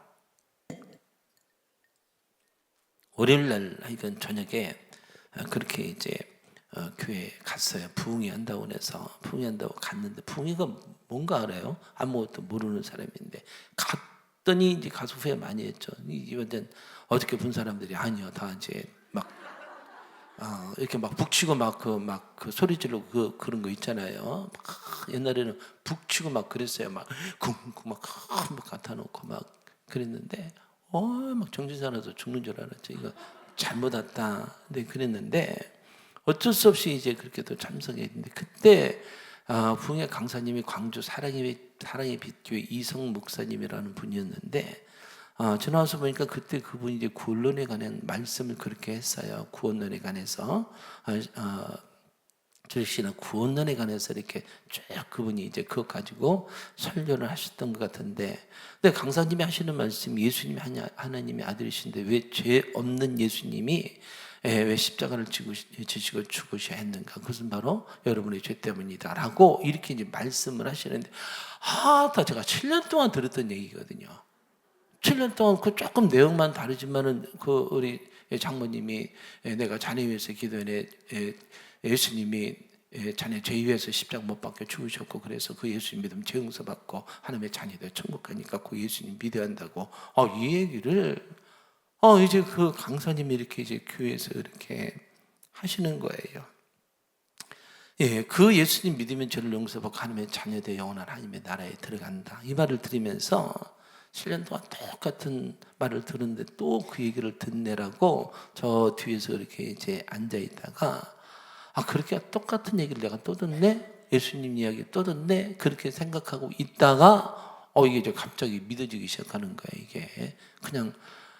월요일날 하여간 저녁에 그렇게 이제 교회에 갔어요. 부흥회 한다고 해서 부흥회 한다고 갔는데 부흥회가 뭔가 알아요? 아무것도 모르는 사람인데 갔더니 이제 가서 후회 많이 했죠. 이번엔 어떻게 본 사람들이 아니요 다 이제 막 이렇게 막 북치고 막 그 소리 지르고 그런 거 있잖아요. 막 옛날에는 북치고 막 그랬어요. 막 쿵쿵 막 갖다 놓고 막 그랬는데 막 정신 사나서 죽는 줄 알았죠. 이거 잘못 왔다. 네, 그랬는데 어쩔 수 없이 이제 그렇게 또 참석했는데 그때 부흥회 강사님이 광주 사랑의 빛교회 이성 목사님이라는 분이었는데 전화 와서 보니까 그때 그분이 이제 구원론에 관한 말씀을 그렇게 했어요. 구원론에 관해서 저희는 구원론에 관해서 이렇게 쭉 그분이 이제 그거 가지고 설교를 하셨던 것 같은데, 근데 강사님이 하시는 말씀 예수님이 하나님의 아들이신데 왜 죄 없는 예수님이 왜 십자가를 지시고 죽으셔야 했는가? 그것은 바로 여러분의 죄 때문이다라고 이렇게 이제 말씀을 하시는데 다 제가 7년 동안 들었던 얘기거든요. 7년 동안 그 조금 내용만 다르지만은 그 우리 장모님이 내가 자네 위해서 기도해 예수님이 자네 죄 위해서 십자가 못 박혀 죽으셨고 그래서 그 예수님 믿으면 죄 용서 받고 하나님의 자녀들 천국 가니까 그 예수님 믿어야 한다고 이 얘기를 이제 그 강사님이 이렇게 이제 교회에서 이렇게 하시는 거예요. 그 예수님 믿으면 죄를 용서받고 하나님의 자녀들 영원한 하나님의 나라에 들어간다. 이 말을 들으면서 7년 동안 똑같은 말을 들었는데 또 그 얘기를 듣내라고 저 뒤에서 이렇게 이제 앉아 있다가 그렇게 똑같은 얘기를 내가 또 듣네? 예수님 이야기 또 듣네? 그렇게 생각하고 있다가 이게 이제 갑자기 믿어지기 시작하는 거예요. 이게 그냥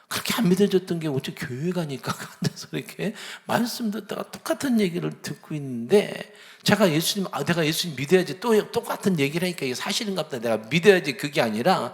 그렇게 안 믿어졌던 게 어째 교회 가니까 앉아서 이렇게 말씀 듣다가 똑같은 얘기를 듣고 있는데 제가 내가 예수님 믿어야지 또 똑같은 얘기를 하니까 이게 사실인가 보다 내가 믿어야지 그게 아니라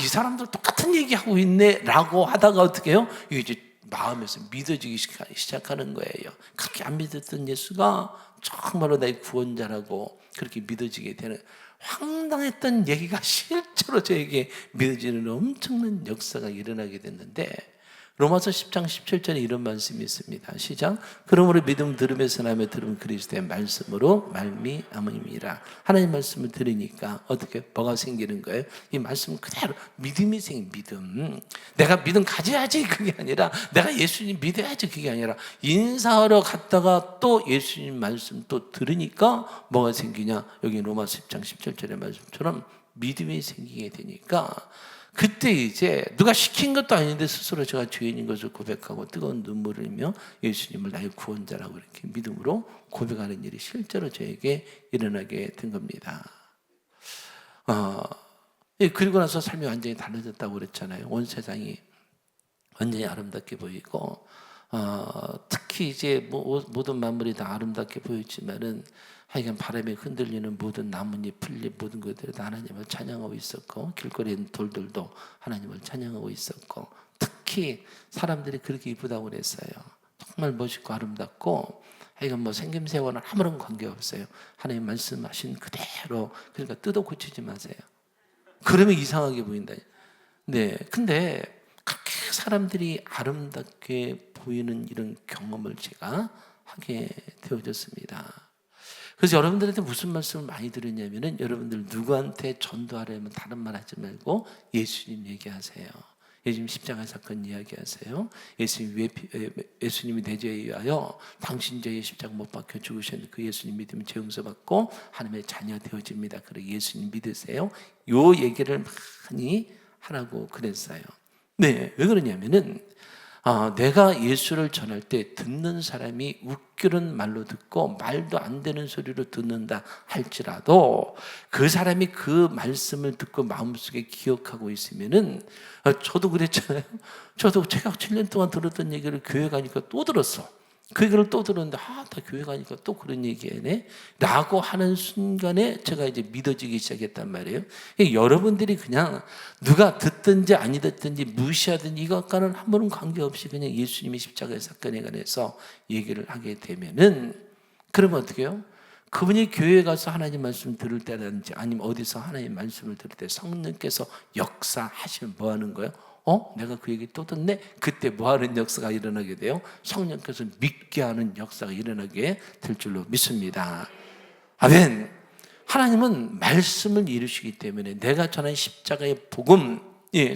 이 사람들 똑같은 얘기하고 있네 라고 하다가 어떻게 해요? 이게 이제 마음에서 믿어지기 시작하는 거예요. 그렇게 안 믿었던 예수가 정말로 나의 구원자라고 그렇게 믿어지게 되는 황당했던 얘기가 실제로 저에게 믿어지는 엄청난 역사가 일어나게 됐는데 로마서 10장 17절에 이런 말씀이 있습니다. 시작. 그러므로 믿음 들음에서 나며 들음 그리스도의 말씀으로 말미암음이라. 하나님 말씀을 들으니까 어떻게 뭐가 생기는 거예요? 이 말씀 그대로 믿음이 믿음. 내가 믿음 가져야지 그게 아니라 내가 예수님 믿어야지 그게 아니라 인사하러 갔다가 또 예수님 말씀 또 들으니까 뭐가 생기냐? 여기 로마서 10장 17절의 말씀처럼 믿음이 생기게 되니까 그때 이제 누가 시킨 것도 아닌데 스스로 제가 죄인인 것을 고백하고 뜨거운 눈물을 흘리며 예수님을 나의 구원자라고 이렇게 믿음으로 고백하는 일이 실제로 저에게 일어나게 된 겁니다. 그리고 나서 삶이 완전히 달라졌다고 그랬잖아요. 온 세상이 완전히 아름답게 보이고 특히 이제 모든 만물이 다 아름답게 보였지만은 하여간 바람에 흔들리는 모든 나뭇잎, 풀잎 모든 것들이 다 하나님을 찬양하고 있었고 길거리에 있는 돌들도 하나님을 찬양하고 있었고 특히 사람들이 그렇게 이쁘다고 그랬어요. 정말 멋있고 아름답고 하여간 뭐 생김새와는 아무런 관계없어요. 하나님 말씀하신 그대로, 그러니까 뜯어 고치지 마세요. 그러면 이상하게 보인다. 네, 근데 그렇게 사람들이 아름답게 보이는 이런 경험을 제가 하게 되어졌습니다. 그래서 여러분들한테 무슨 말씀을 많이 들었냐면은, 여러분들 누구한테 전도하려면 다른 말 하지 말고 예수님 얘기하세요. 예수님 십자가 사건 이야기하세요. 예수님이 내 죄에 의하여 당신 죄에 십자가 못 박혀 죽으셨는데 그 예수님 믿으면 죄 용서받고 하나님의 자녀 되어집니다. 그래 예수님 믿으세요. 요 얘기를 많이 하라고 그랬어요. 네, 왜 그러냐면은 내가 예수를 전할 때 듣는 사람이 웃기는 말로 듣고 말도 안 되는 소리로 듣는다 할지라도 그 사람이 그 말씀을 듣고 마음속에 기억하고 있으면은, 저도 그랬잖아요. 저도 제가 7년 동안 들었던 얘기를 교회 가니까 또 들었어. 그 얘기를 또 들었는데 나 교회 가니까 또 그런 얘기네 라고 하는 순간에 제가 이제 믿어지기 시작했단 말이에요. 여러분들이 그냥 누가 듣든지 아니 듣든지 무시하든지 이것과는 한 번은 관계없이 그냥 예수님의 십자가의 사건에 관해서 얘기를 하게 되면은, 그러면 어떻게 해요? 그분이 교회에 가서 하나님 말씀 들을 때라든지 아니면 어디서 하나님 말씀을 들을 때 성령께서 역사하시면 뭐 하는 거예요? 내가 그 얘기 또 듣네? 그때 뭐 하는 역사가 일어나게 돼요? 성령께서 믿게 하는 역사가 일어나게 될 줄로 믿습니다. 아멘. 하나님은 말씀을 이루시기 때문에 내가 전한 십자가의 복음,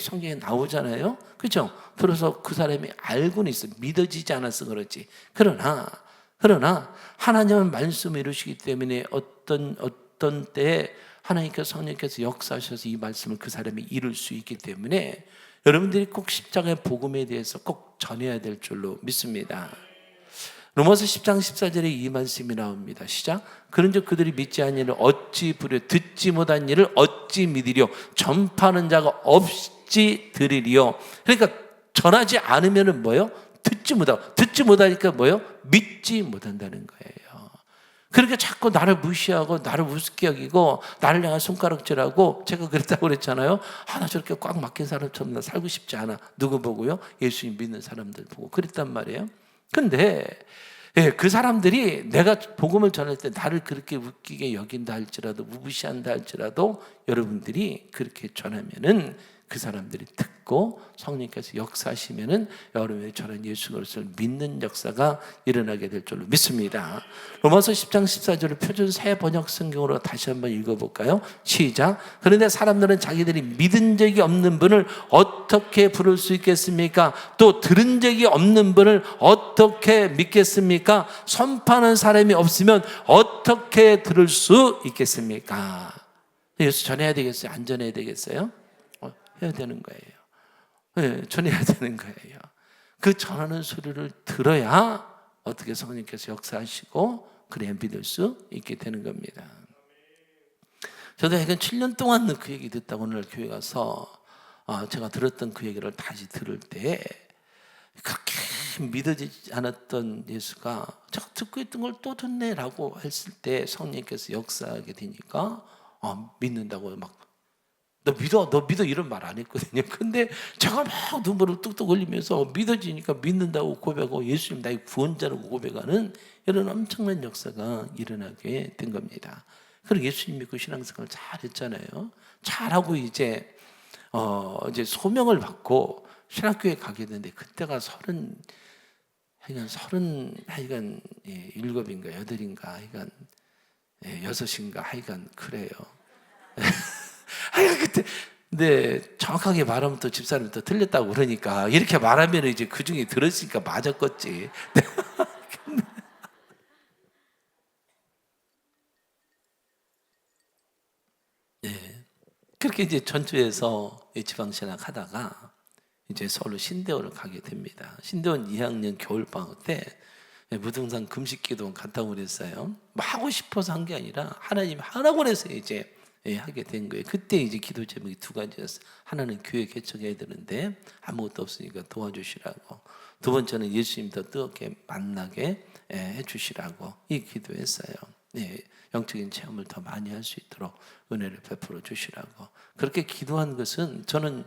성경에 나오잖아요. 그렇죠? 들어서 그 사람이 알고는 있어. 믿어지지 않아서 그렇지. 그러나 하나님은 말씀을 이루시기 때문에 어떤 때에 하나님께서 성령께서 역사하셔서 이 말씀을 그 사람이 이룰 수 있기 때문에 여러분들이 꼭 십자가의 복음에 대해서 꼭 전해야 될 줄로 믿습니다. 로마서 10장 14절에 이 말씀이 나옵니다. 시작. 그런즉 그들이 믿지 않은 일을 어찌 부려, 듣지 못한 일을 어찌 믿으리요, 전파하는 자가 없지 들으리요. 그러니까 전하지 않으면 뭐예요? 듣지 못하고, 듣지 못하니까 뭐예요? 믿지 못한다는 거예요. 그렇게 자꾸 나를 무시하고 나를 우습게 여기고 나를 향한 손가락질하고, 제가 그랬다고 그랬잖아요. 나 저렇게 꽉 막힌 사람처럼 나 살고 싶지 않아. 누구 보고요? 예수님 믿는 사람들 보고 그랬단 말이에요. 근데 그 사람들이 내가 복음을 전할 때 나를 그렇게 웃기게 여긴다 할지라도, 무시한다 할지라도 여러분들이 그렇게 전하면은 그 사람들이 듣고 성령께서 역사하시면은 여러분이 저는 예수 그리스도를 믿는 역사가 일어나게 될 줄로 믿습니다. 로마서 10장 14절을 표준 새 번역 성경으로 다시 한번 읽어볼까요? 시작. 그런데 사람들은 자기들이 믿은 적이 없는 분을 어떻게 부를 수 있겠습니까? 또 들은 적이 없는 분을 어떻게 믿겠습니까? 선포하는 사람이 없으면 어떻게 들을 수 있겠습니까? 예수 전해야 되겠어요? 안 전해야 되겠어요? 해야 되는 거예요. 전해야 되는 거예요. 그 전하는 소리를 들어야 어떻게 성령께서 역사하시고 그래야 믿을 수 있게 되는 겁니다. 저도 한 7년 동안 그 얘기 듣다가 오늘 교회 가서 제가 들었던 그 얘기를 다시 들을 때 그렇게 믿어지지 않았던 예수가 제가 듣고 있던 걸 또 듣네 라고 했을 때 성령께서 역사하게 되니까 믿는다고 막 너 믿어 이런 말 안 했거든요. 근데 제가 막 눈물을 뚝뚝 흘리면서 믿어지니까 믿는다고 고백하고 예수님 나의 구원자라고 고백하는 이런 엄청난 역사가 일어나게 된 겁니다. 그리고 예수님 믿고 신앙생활 잘했잖아요. 잘하고 이제 소명을 받고 신학교에 가게 됐는데 그때가 37인가 8인가 하여간 6인가 하여간 그래요. 그때 근데 정확하게 말하면 또 집사람이 또 틀렸다고 그러니까 이렇게 말하면 이제 그 중에 들었으니까 맞았겠지. 그렇게 이제 전주에서 지방신학 하다가 이제 서울로 신대원을 가게 됩니다. 신대원 2학년 겨울방학 때 무등산 금식기도 갔다고 그랬어요. 뭐 하고 싶어서 한 게 아니라 하나님 하라고 해서 이제 하게 된 거예요. 그때 이제 기도 제목이 2가지였어요. 하나는 교회 개척해야 되는데 아무것도 없으니까 도와주시라고, 두 번째는 예수님 더 뜨겁게 만나게 해주시라고 이 기도했어요. 영적인 체험을 더 많이 할 수 있도록 은혜를 베풀어 주시라고 그렇게 기도한 것은 저는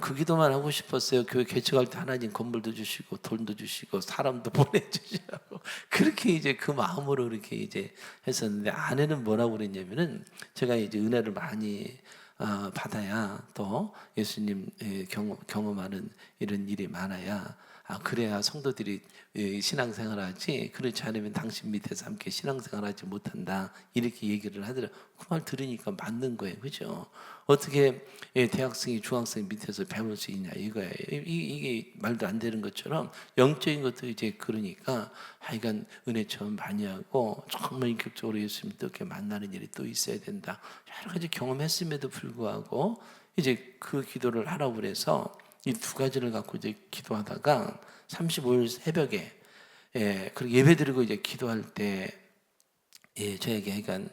그 기도만 하고 싶었어요. 교회 개척할 때 하나님 건물도 주시고 돈도 주시고 사람도 보내주시라고 그렇게 이제 그 마음으로 이렇게 이제 했었는데 아내는 뭐라고 그랬냐면은 제가 이제 은혜를 많이 받아야 또 예수님 경험하는 이런 일이 많아야 그래야 성도들이 신앙생활하지 그렇지 않으면 당신 밑에서 함께 신앙생활하지 못한다 이렇게 얘기를 하더라고요. 그 말 들으니까 맞는 거예요, 그죠? 어떻게 대학생이 중학생 밑에서 배울 수 있냐 이거예요. 이게 말도 안 되는 것처럼 영적인 것도 이제 그러니까 하여간 은혜 체험 많이 하고 정말 인격적으로 예수님 또 이렇게 만나는 일이 또 있어야 된다. 여러 가지 경험했음에도 불구하고 이제 그 기도를 하라고 그래서 이 두 가지를 갖고 이제 기도하다가 35일 새벽에 그리고 예배 드리고 이제 기도할 때 저에게 약간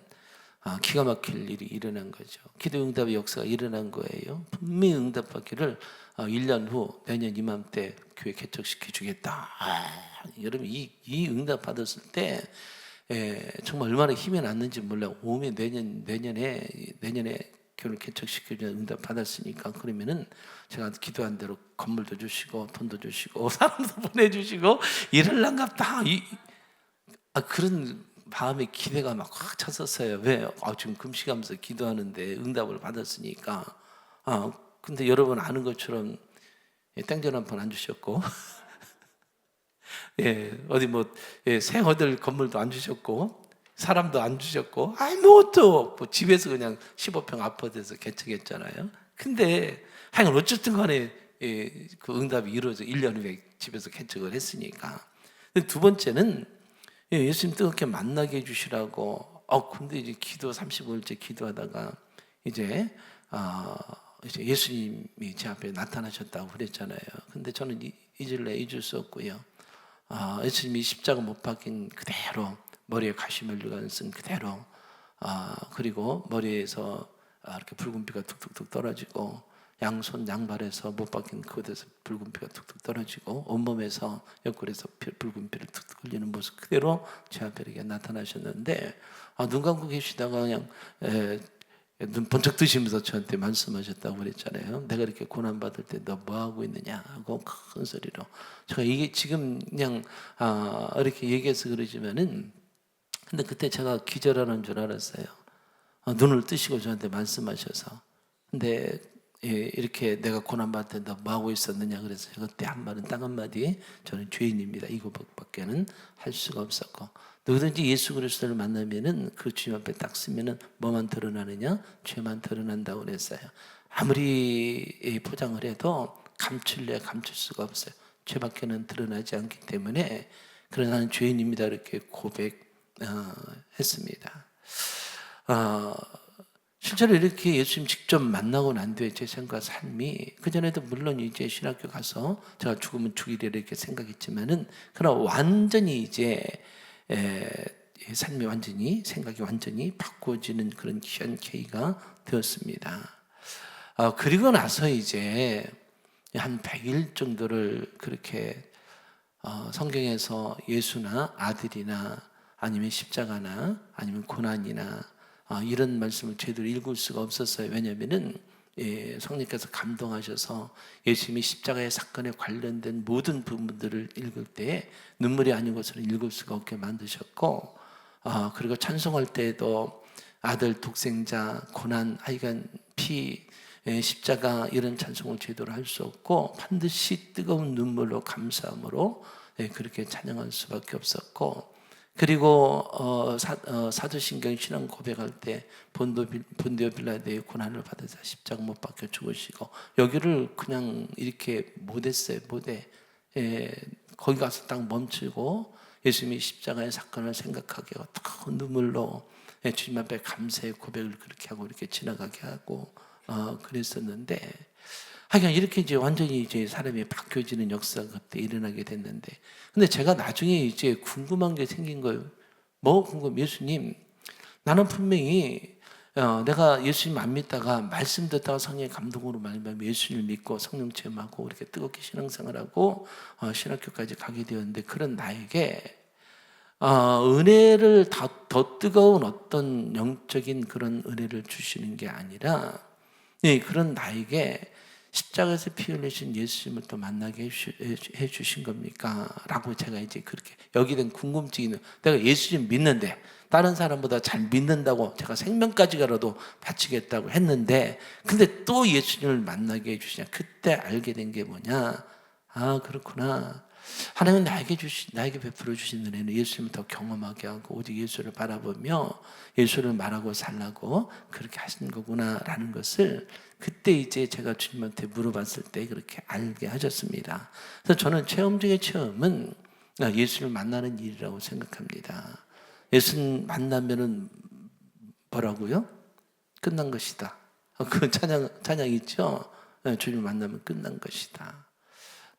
기가 막힐 일이 일어난 거죠. 기도 응답의 역사가 일어난 거예요. 분명히 응답받기를 1년 후 내년 이맘때 교회 개척시켜 주겠다. 여러분 이 응답 받았을 때 정말 얼마나 힘이 났는지 몰라요. 오면 내년에 교회를 개척시켜주는 응답 받았으니까 그러면은 제가 기도한 대로 건물도 주시고 돈도 주시고 사람도 보내주시고 이럴랑갑다 그런 마음의 기대가 막 확 찼었어요. 왜? 지금 금식하면서 기도하는데 응답을 받았으니까 근데 여러분 아는 것처럼 땡전 한 번 안 주셨고 어디 새 얻을 건물도 안 주셨고 사람도 안 주셨고 아무것도 없고 집에서 그냥 15평 아파트에서 개척했잖아요. 근데 하여간 어쨌든 간에 그 응답이 이루어져 1년 후에 집에서 개척을 했으니까. 두 번째는 예수님 뜨겁게 만나게 해주시라고 근데 이제 기도 35일째 기도하다가 이제 예수님이 제 앞에 나타나셨다고 그랬잖아요. 근데 저는 잊을 수 없고요. 예수님이 십자가 못 박힌 그대로 머리에 가시멜류관 쓴 그대로 그리고 머리에서 이렇게 붉은피가 툭툭툭 떨어지고 양손 양발에서 못 박힌 그곳에서 붉은피가 툭툭 떨어지고 온몸에서 옆구리에서 붉은피를 툭툭 흘리는 모습 그대로 제 앞에 이렇게 나타나셨는데 눈 감고 계시다가 그냥 눈 번쩍 뜨시면서 저한테 말씀하셨다고 그랬잖아요. 내가 이렇게 고난받을 때 너 뭐하고 있느냐 하고 큰 소리로 제가 이게 지금 그냥 이렇게 얘기해서 그러지만은 근데 그때 제가 기절하는 줄 알았어요. 눈을 뜨시고 저한테 말씀하셔서 근데 이렇게 내가 고난받을 때 너 뭐하고 있었느냐 그래서 제가 그때 한 말은 딱 한마디 저는 죄인입니다 이거밖에는 할 수가 없었고 누구든지 예수 그리스도를 만나면은 그 주님 앞에 딱 쓰면은 뭐만 드러나느냐 죄만 드러난다고 그랬어요. 아무리 포장을 해도 감출 수가 없어요. 죄밖에는 드러나지 않기 때문에 그러나 나는 죄인입니다 이렇게 고백했습니다. 실제로 이렇게 예수님 직접 만나고 난 뒤에 제 생각과 삶이 그전에도 물론 이제 신학교 가서 제가 죽으면 죽이려 이렇게 생각했지만은 그러나 완전히 이제 삶이 생각이 완전히 바꿔지는 그런 귀한 계기가 되었습니다. 그리고 나서 이제 한 100일 정도를 그렇게 성경에서 예수나 아들이나 아니면 십자가나 아니면 고난이나 이런 말씀을 제대로 읽을 수가 없었어요. 왜냐하면은 성령께서 감동하셔서 예수님이 십자가의 사건에 관련된 모든 부분들을 읽을 때 눈물이 아닌 것을 읽을 수가 없게 만드셨고 그리고 찬송할 때에도 아들, 독생자, 고난, 하여간 피, 십자가 이런 찬송을 제대로 할 수 없고 반드시 뜨거운 눈물로 감사함으로 그렇게 찬양할 수밖에 없었고 그리고 사도신경 신앙 고백할 때 본디오 빌라도의 고난을 받으사 십자가 못 박혀 죽으시고 여기를 그냥 이렇게 못했어요. 거기 가서 딱 멈추고 예수님이 십자가의 사건을 생각하게 하고 딱 눈물로 주님 앞에 감사의 고백을 그렇게 하고 이렇게 지나가게 하고 그랬었는데 하여간 이렇게 이제 완전히 이제 사람이 바뀌어지는 역사가 그때 일어나게 됐는데 근데 제가 나중에 이제 궁금한 게 생긴 거예요. 예수님 나는 분명히 내가 예수님 안 믿다가 말씀 듣다가 성령의 감동으로 말미암아 예수님을 믿고 성령 체험하고 이렇게 뜨겁게 신앙생활하고 신학교까지 가게 되었는데 그런 나에게 은혜를 더 뜨거운 어떤 영적인 그런 은혜를 주시는 게 아니라 그런 나에게 십자가에서 피 흘리신 예수님을 또 만나게 해주신 겁니까? 라고 제가 이제 그렇게 여기에 대한 궁금증이 있는, 내가 예수님 믿는데 다른 사람보다 잘 믿는다고 제가 생명까지 가라도 바치겠다고 했는데 근데 또 예수님을 만나게 해주시냐, 그때 알게 된 게 뭐냐, 그렇구나, 하나님은 나에게 베풀어 주신 은혜는 예수님을 더 경험하게 하고 오직 예수를 바라보며 예수를 말하고 살라고 그렇게 하신 거구나라는 것을 그때 이제 제가 주님한테 물어봤을 때 그렇게 알게 하셨습니다. 그래서 저는 체험 중의 체험은 예수를 만나는 일이라고 생각합니다. 예수님 만나면은 뭐라고요? 끝난 것이다. 그 찬양 있죠? 주님 만나면 끝난 것이다.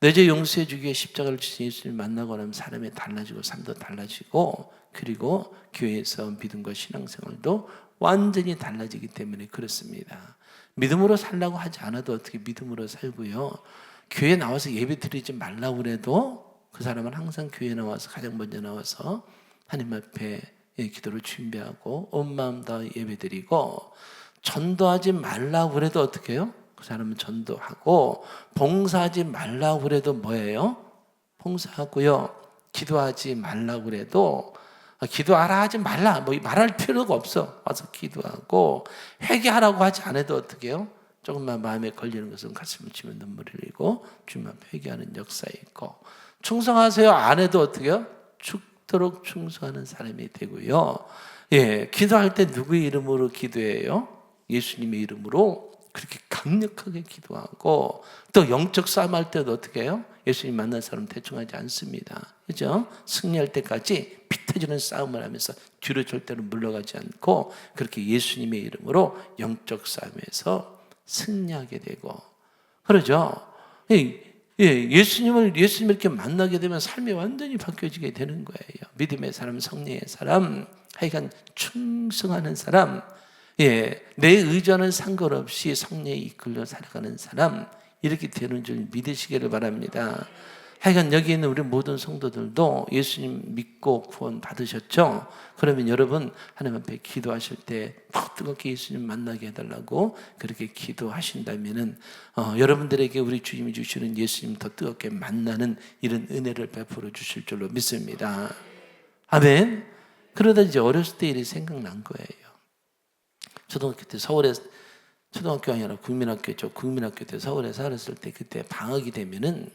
내 죄 용서해 주기에 십자가를 지신 예수님 만나고 나면 사람이 달라지고 삶도 달라지고 그리고 교회에서 믿음과 신앙생활도 완전히 달라지기 때문에 그렇습니다. 믿음으로 살라고 하지 않아도 어떻게 믿음으로 살고요. 교회 나와서 예배 드리지 말라고 그래도 그 사람은 항상 교회 나와서 가장 먼저 나와서 하나님 앞에 기도를 준비하고 온 마음 다 예배 드리고, 전도하지 말라고 그래도 어떻게 해요? 그 사람은 전도하고, 봉사하지 말라고 그래도 뭐예요? 봉사하고요. 기도하지 말라고 그래도 기도하라 하지 말라, 뭐 말할 필요가 없어. 와서 기도하고, 회개하라고 하지 않아도 어떻게 해요? 조금만 마음에 걸리는 것은 가슴을 치며 눈물을 흘리고 주님 앞에 회개하는 역사 있고, 충성하세요 안 해도 어떻게 해요? 죽도록 충성하는 사람이 되고요. 기도할 때 누구의 이름으로 기도해요? 예수님의 이름으로 그렇게 강력하게 기도하고, 또 영적 싸움할 때도 어떻게 해요? 예수님 만난 사람 대충 하지 않습니다. 그죠? 승리할 때까지 피 터지는 싸움을 하면서 뒤로 절대로 물러가지 않고 그렇게 예수님의 이름으로 영적 싸움에서 승리하게 되고 그러죠. 예수님을 이렇게 만나게 되면 삶이 완전히 바뀌어지게 되는 거예요. 믿음의 사람, 성령의 사람, 하여간 충성하는 사람, 내 의존은 상관없이 성령에 이끌려 살아가는 사람, 이렇게 되는 줄 믿으시기를 바랍니다. 하여간 여기 있는 우리 모든 성도들도 예수님 믿고 구원 받으셨죠? 그러면 여러분 하나님 앞에 기도하실 때 뜨겁게 예수님 만나게 해달라고 그렇게 기도하신다면은 여러분들에게 우리 주님이 주시는 예수님 더 뜨겁게 만나는 이런 은혜를 베풀어 주실 줄로 믿습니다. 아멘. 그러다 이제 어렸을 때 일이 생각난 거예요. 초등학교 때 서울에, 초등학교 아니라 국민학교죠. 국민학교 때 서울에 살았을 때 그때 방학이 되면은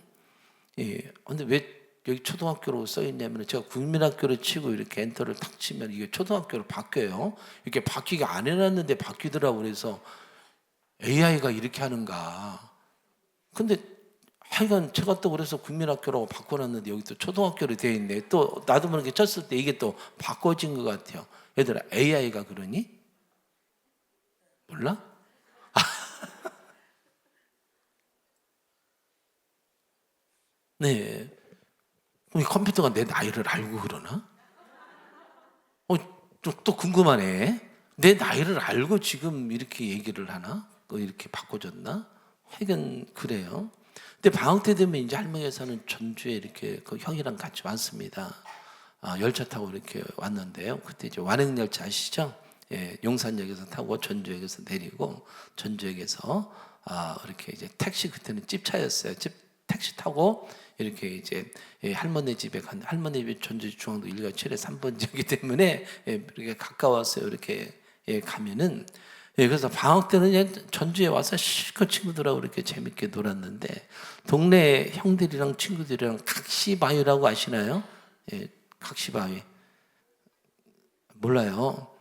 근데 왜 여기 초등학교로 써 있냐면 제가 국민학교를 치고 이렇게 엔터를 탁 치면 이게 초등학교로 바뀌어요. 이렇게 바뀌게 안 해놨는데 바뀌더라고. 그래서 AI가 이렇게 하는가. 근데 하여간 제가 또 그래서 국민학교라고 바꿔놨는데 여기 또 초등학교로 되어 있네. 또 나도 모르게 쳤을 때 이게 또 바꿔진 것 같아요. 얘들아, AI가 그러니? 몰라? 네. 그럼 이 컴퓨터가 내 나이를 알고 그러나? 또 궁금하네. 내 나이를 알고 지금 이렇게 얘기를 하나? 이렇게 바꿔줬나? 하여간 그래요. 근데 방학 때 되면 이제 할머니가 사는 전주에 이렇게 그 형이랑 같이 왔습니다. 열차 타고 이렇게 왔는데요. 그때 이제 완행열차 아시죠? 용산역에서 타고 전주역에서 내리고, 전주역에서 이렇게 이제 택시, 그때는 집차였어요. 택시 타고 이렇게 이제 할머니 집에 할머니 집 전주 중앙도 1가 7에 3번 지역이기 때문에 이렇게 가까웠어요. 이렇게 가면은 그래서 방학 때는 전주에 와서 실컷 친구들하고 이렇게 재밌게 놀았는데, 동네 형들이랑 친구들이랑 각시바위라고 아시나요? 각시바위 몰라요.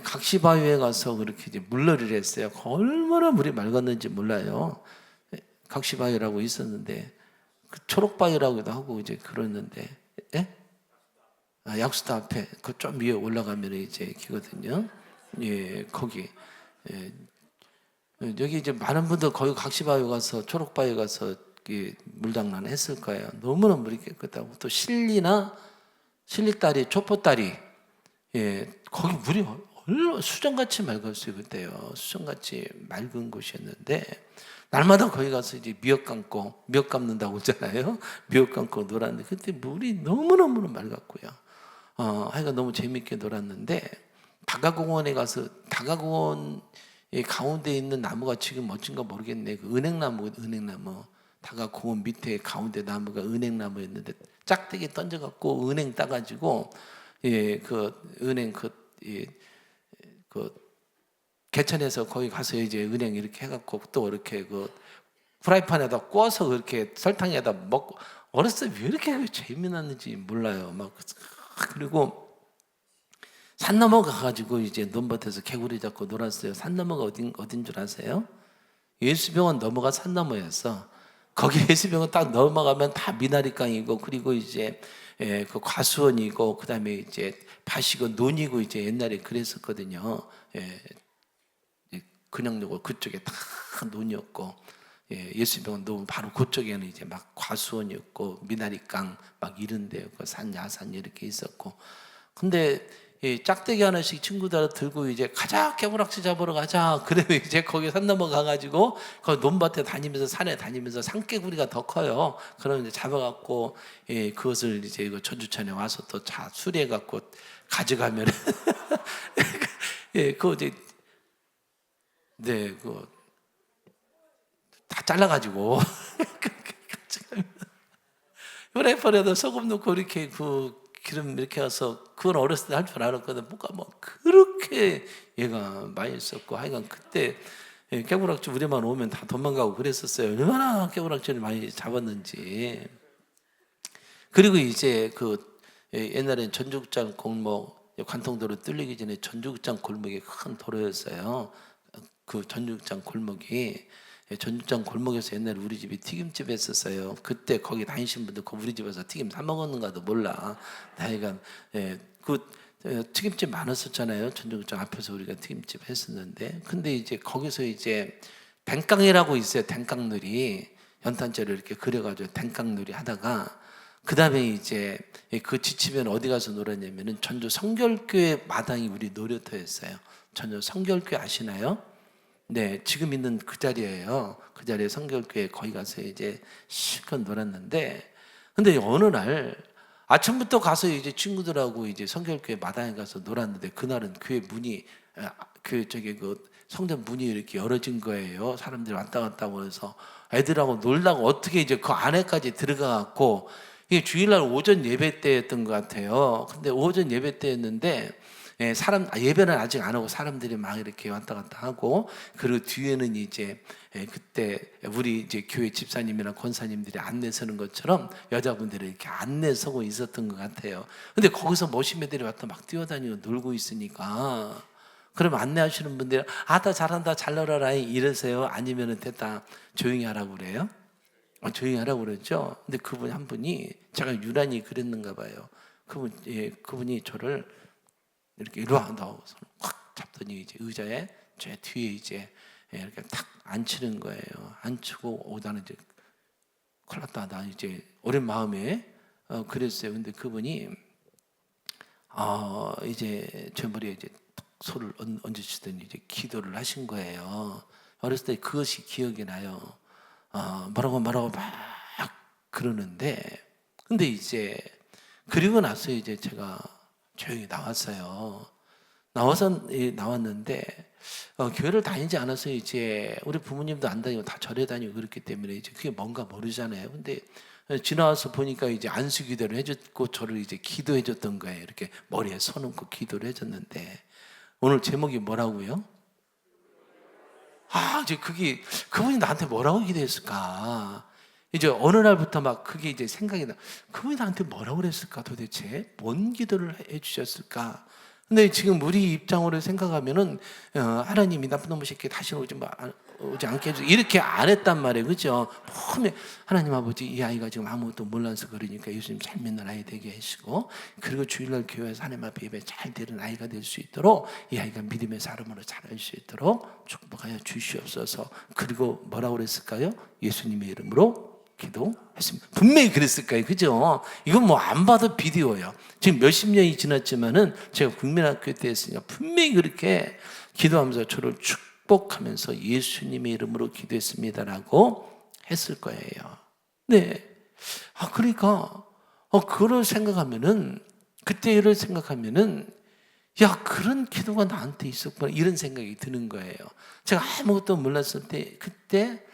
각시바위에 가서 그렇게 이제 물놀이를 했어요. 얼마나 물이 맑았는지 몰라요. 각시바위라고 있었는데, 그 초록바위라고도 하고 이제 그랬는데, 약수터 앞에 그 좀 위에 올라가면 이제 기거든요. 거기. 여기 이제 많은 분들 거기 각시바위 가서, 초록바위 가서 물장난 했을 거예요. 너무나 물이 깨끗하고, 또 실리다리, 초포다리, 거기 물이 수정같이 맑았어요. 그때요. 수정같이 맑은 곳이었는데, 날마다 거기 가서 이제 미역 감는다고 하잖아요. 미역 감고 놀았는데 그때 물이 너무너무 맑았고요. 하여간 너무 재밌게 놀았는데, 다가공원에 가서 다가공원 가운데 있는 나무가 지금 멋진가 모르겠네. 그 은행나무. 다가공원 밑에 가운데 나무가 은행나무였는데 짝대기 던져갖고 은행 따가지고 그 은행 그 개천에서 거기 가서 이제 은행 이렇게 해갖고 또 이렇게 그 프라이팬에다 구워서 그렇게 설탕에다 먹고, 어렸을 때 왜 이렇게 재미났는지 몰라요. 막 그리고 산 넘어 가가지고 이제 논밭에서 개구리 잡고 놀았어요. 산 넘어가 어딘 줄 아세요? 예수병원 넘어가 산 넘어였어. 거기 예수병원 딱 넘어가면 다 미나리깡이고, 그리고 이제 그 과수원이고, 그 다음에 이제 밭이고 논이고, 이제 옛날에 그랬었거든요. 근영로고 그쪽에 다 논이었고, 예수병원 넘어 바로 그쪽에는 이제 막 과수원이었고 미나리깡 막 이런 데였고, 산 야산 이렇게 있었고. 근데 짝대기 하나씩 친구들 들고 이제 가자, 개구락지 잡으러 가자. 그러면 이제 거기 산 넘어 가가지고 거기 논밭에 다니면서, 산에 다니면서 산개구리가 더 커요. 그러면 이제 잡아갖고 그것을 이제 그 전주천에 와서 또 수리해갖고 가져가면 그거 이제 그거 다 잘라가지고 프라이팬에다 소금 넣고 이렇게 기름 이렇게 해서, 그건 어렸을 때 할 줄 알았거든. 뭔가 뭐 그렇게 얘가 많이 썼고, 하여간 그때 깨구락지 우리만 오면 다 도망가고 그랬었어요. 얼마나 깨구락지를 많이 잡았는지. 그리고 이제 옛날엔 전주극장 골목, 관통도로 뚫리기 전에 전주극장 골목이 큰 도로였어요. 그 전주극장 골목이, 전주장 골목에서 옛날에 우리 집이 튀김집 했었어요. 그때 거기 다니신 분들 우리 집에서 튀김 사 먹었는가도 몰라. 하여간 그 튀김집 많았었잖아요. 전주장 앞에서 우리가 튀김집 했었는데, 근데 이제 거기서 이제 댕깡이라고 있어요. 댕깡놀이 연탄재로 이렇게 그려가지고 댕깡놀이 하다가, 그 다음에 이제 그 지치면 어디 가서 놀았냐면은 전주 성결교회 마당이 우리 놀이터였어요. 전주 성결교회 아시나요? 네, 지금 있는 그 자리예요. 그 자리에 성결교회 거기 가서 이제 실컷 놀았는데, 근데 어느 날 아침부터 가서 이제 친구들하고 이제 성결교회 마당에 가서 놀았는데, 그날은 교회 문이 그 성전 문이 이렇게 열어진 거예요. 사람들이 왔다 갔다 하면서 애들하고 놀다가 어떻게 이제 그 안에까지 들어가갖고, 이게 주일날 오전 예배 때였던 것 같아요. 근데 오전 예배 때였는데 예배는 아직 안 하고 사람들이 막 이렇게 왔다 갔다 하고, 그리고 뒤에는 이제 그때 우리 이제 교회 집사님이나 권사님들이 안내 서는 것처럼 여자분들이 이렇게 안내 서고 있었던 것 같아요. 근데 거기서 모심애들이 왔다 막 뛰어다니고 놀고 있으니까, 그럼 안내하시는 분들이 다 잘한다, 잘 놀아라 이러세요? 아니면은 됐다 조용히 하라고 그래요? 조용히 하라고 그러죠. 근데 그분 한 분이, 제가 유난히 그랬는가 봐요. 그분이 저를 이렇게 이리 와, 너 손을 확 잡더니 이제 의자에 제 뒤에 이제 이렇게 탁 앉히는 거예요. 앉히고 오다는 이제 큰일 났다, 나 이제 어린 마음에 그랬어요. 근데 그분이 이제 제 머리에 이제 손을 얹으시더니 이제 기도를 하신 거예요. 어렸을 때 그것이 기억이 나요. 뭐라고 막 그러는데, 근데 이제 그리고 나서 이제 제가 조용히 나왔어요. 나왔는데 교회를 다니지 않아서 이제 우리 부모님도 안 다니고 다 절에 다니고 그렇기 때문에 이제 그게 뭔가 모르잖아요. 근데 지나와서 보니까 이제 안수기도를 해줬고 저를 이제 기도해줬던 거예요. 이렇게 머리에 손 얹고 기도를 해줬는데, 오늘 제목이 뭐라고요? 이제 그분이 나한테 뭐라고 기도했을까? 이제 어느 날부터 막 그게 이제 생각이 나. 그분이 나한테 뭐라고 그랬을까 도대체? 뭔 기도를 해주셨을까? 근데 지금 우리 입장으로 생각하면은 하나님이 나쁜 놈의 새끼 다시 오지 않게 해주세요 이렇게 안 했단 말이에요. 그죠? 처음에 하나님 아버지, 이 아이가 지금 아무것도 몰라서 그러니까 예수님 잘 믿는 아이 되게 하시고, 그리고 주일날 교회에서 하나님 앞에 예배 잘 드리는 아이가 될 수 있도록, 이 아이가 믿음의 사람으로 자랄 수 있도록 축복하여 주시옵소서. 그리고 뭐라고 그랬을까요? 예수님의 이름으로 기도했습니다. 분명히 그랬을 거예요. 그죠? 이건 뭐 안 봐도 비디오예요. 지금 몇십 년이 지났지만은 제가 국민학교 때 했으니까 분명히 그렇게 기도하면서 저를 축복하면서 예수님의 이름으로 기도했습니다라고 했을 거예요. 네. 그러니까 그걸 생각하면은 그때를 생각하면은 야, 그런 기도가 나한테 있었구나 이런 생각이 드는 거예요. 제가 아무것도 몰랐을 때 그때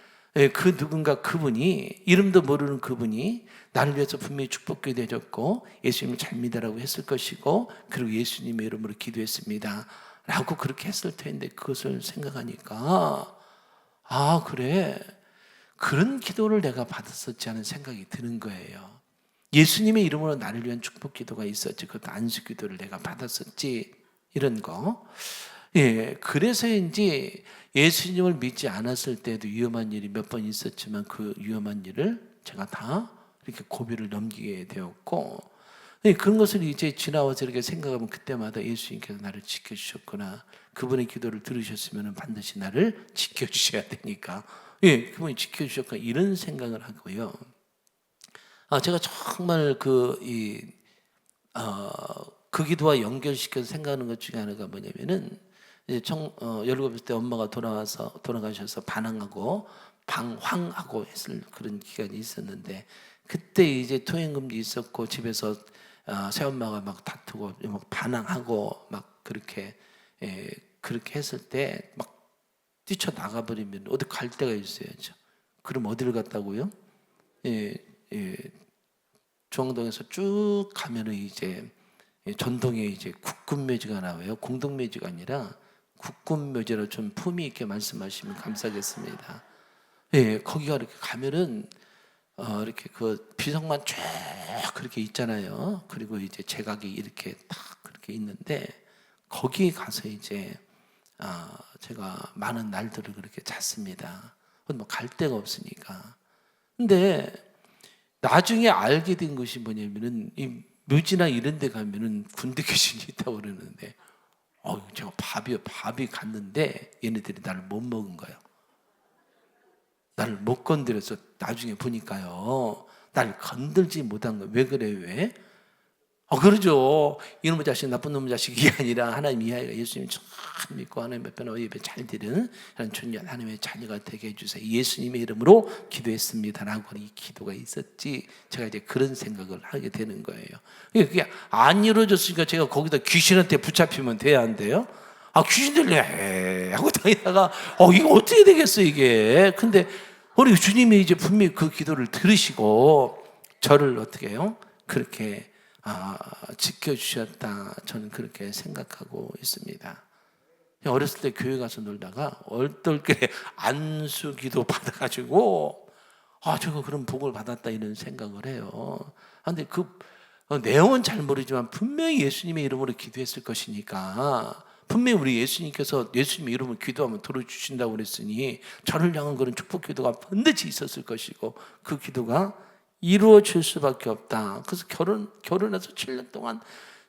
그 누군가 그분이 이름도 모르는 그분이 나를 위해서 분명히 축복기도 해줬고 예수님을 잘 믿으라고 했을 것이고 그리고 예수님의 이름으로 기도했습니다 라고 그렇게 했을 텐데 그것을 생각하니까 아 그래 그런 기도를 내가 받았었지 하는 생각이 드는 거예요. 예수님의 이름으로 나를 위한 축복 기도가 있었지 그것도 안수 기도를 내가 받았었지 이런 거. 예, 그래서인지 예수님을 믿지 않았을 때도 위험한 일이 몇 번 있었지만 그 위험한 일을 제가 다 이렇게 고비를 넘기게 되었고 예, 그런 것을 이제 지나와서 이렇게 생각하면 그때마다 예수님께서 나를 지켜주셨구나 그분의 기도를 들으셨으면 반드시 나를 지켜주셔야 되니까 예, 그분이 지켜주셨구나 이런 생각을 하고요. 제가 정말 그 기도와 연결시켜서 생각하는 것 중에 하나가 뭐냐면은 이제 17살 때 엄마가 돌아가셔서 방황하고 했을 그런 기간이 있었는데 그때 이제 통행금지 있었고 집에서 새엄마가 막 다투고 막 반항하고 막 그렇게 그렇게 했을 때 막 뛰쳐 나가 버리면 어디 갈 데가 있어야죠. 그럼 어디를 갔다고요? 중앙동에서 쭉 가면은 이제 전동에 이제 국군묘지가 나와요. 공동묘지가 아니라 국군묘지로 좀 품위 있게 말씀하시면 감사하겠습니다. 예, 거기가 이렇게 가면은 이렇게 그 비석만 쭉 그렇게 있잖아요. 그리고 이제 제각이 이렇게 딱 그렇게 있는데 거기 가서 이제 제가 많은 날들을 그렇게 잤습니다. 뭐 갈 데가 없으니까. 근데 나중에 알게 된 것이 뭐냐면은 이 묘지나 이런 데 가면은 군대 귀신이 있다고 그러는데 제가 밥이 갔는데 얘네들이 나를 못 먹은 거예요. 나를 못 건드려서 나중에 보니까요. 나를 건들지 못한 거예요. 왜 그래 왜? 그러죠. 이놈의 자식 나쁜 놈의 자식이 아니라 하나님 이하가 예수님 참 믿고 하나님 앞에 예배 잘 드리는 존귀한 하나님의 자녀가 되게 해주세요. 예수님의 이름으로 기도했습니다라고 이 기도가 있었지. 제가 이제 그런 생각을 하게 되는 거예요. 그게 안 이루어졌으니까 제가 거기다 귀신한테 붙잡히면 돼야 한대요. 귀신 들려 하고 다니다가 이거 어떻게 되겠어 이게. 근데 우리 주님이 이제 분명히 그 기도를 들으시고 저를 어떻게 해요? 그렇게 지켜주셨다. 저는 그렇게 생각하고 있습니다. 어렸을 때 교회 가서 놀다가 얼떨결에 안수기도 받아가지고 제가 그런 복을 받았다 이런 생각을 해요. 그런데 그 내용은 잘 모르지만 분명히 예수님의 이름으로 기도했을 것이니까 분명히 우리 예수님께서 예수님의 이름으로 기도하면 들어주신다고 그랬으니 저를 향한 그런 축복 기도가 반드시 있었을 것이고 그 기도가 이루어질 수밖에 없다. 그래서 결혼해서 7년 동안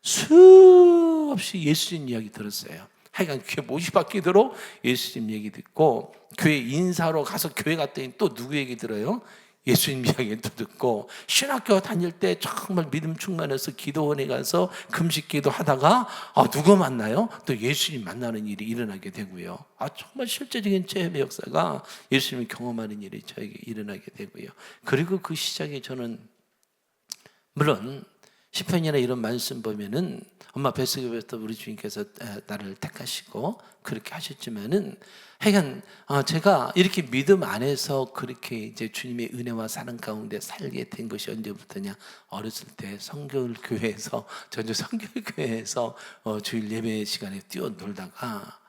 수없이 예수님 이야기 들었어요. 하여간 교회 모시받기도록 예수님 얘기 듣고 교회 인사로 가서 교회 갔더니 또 누구 얘기 들어요? 예수님 이야기 또 듣고 신학교 다닐 때 정말 믿음 충만해서 기도원에 가서 금식기도 하다가 누구 만나요? 또 예수님 만나는 일이 일어나게 되고요. 정말 실제적인 체험의 역사가 예수님을 경험하는 일이 저에게 일어나게 되고요. 그리고 그 시작에 저는 물론 시편이나 이런 말씀 보면은 엄마 뱃속에부터 우리 주님께서 나를 택하시고 그렇게 하셨지만은 하여간 제가 이렇게 믿음 안에서 그렇게 이제 주님의 은혜와 사랑 가운데 살게 된 것이 언제부터냐? 어렸을 때 성결교회에서 전주 성결교회에서 주일 예배 시간에 뛰어놀다가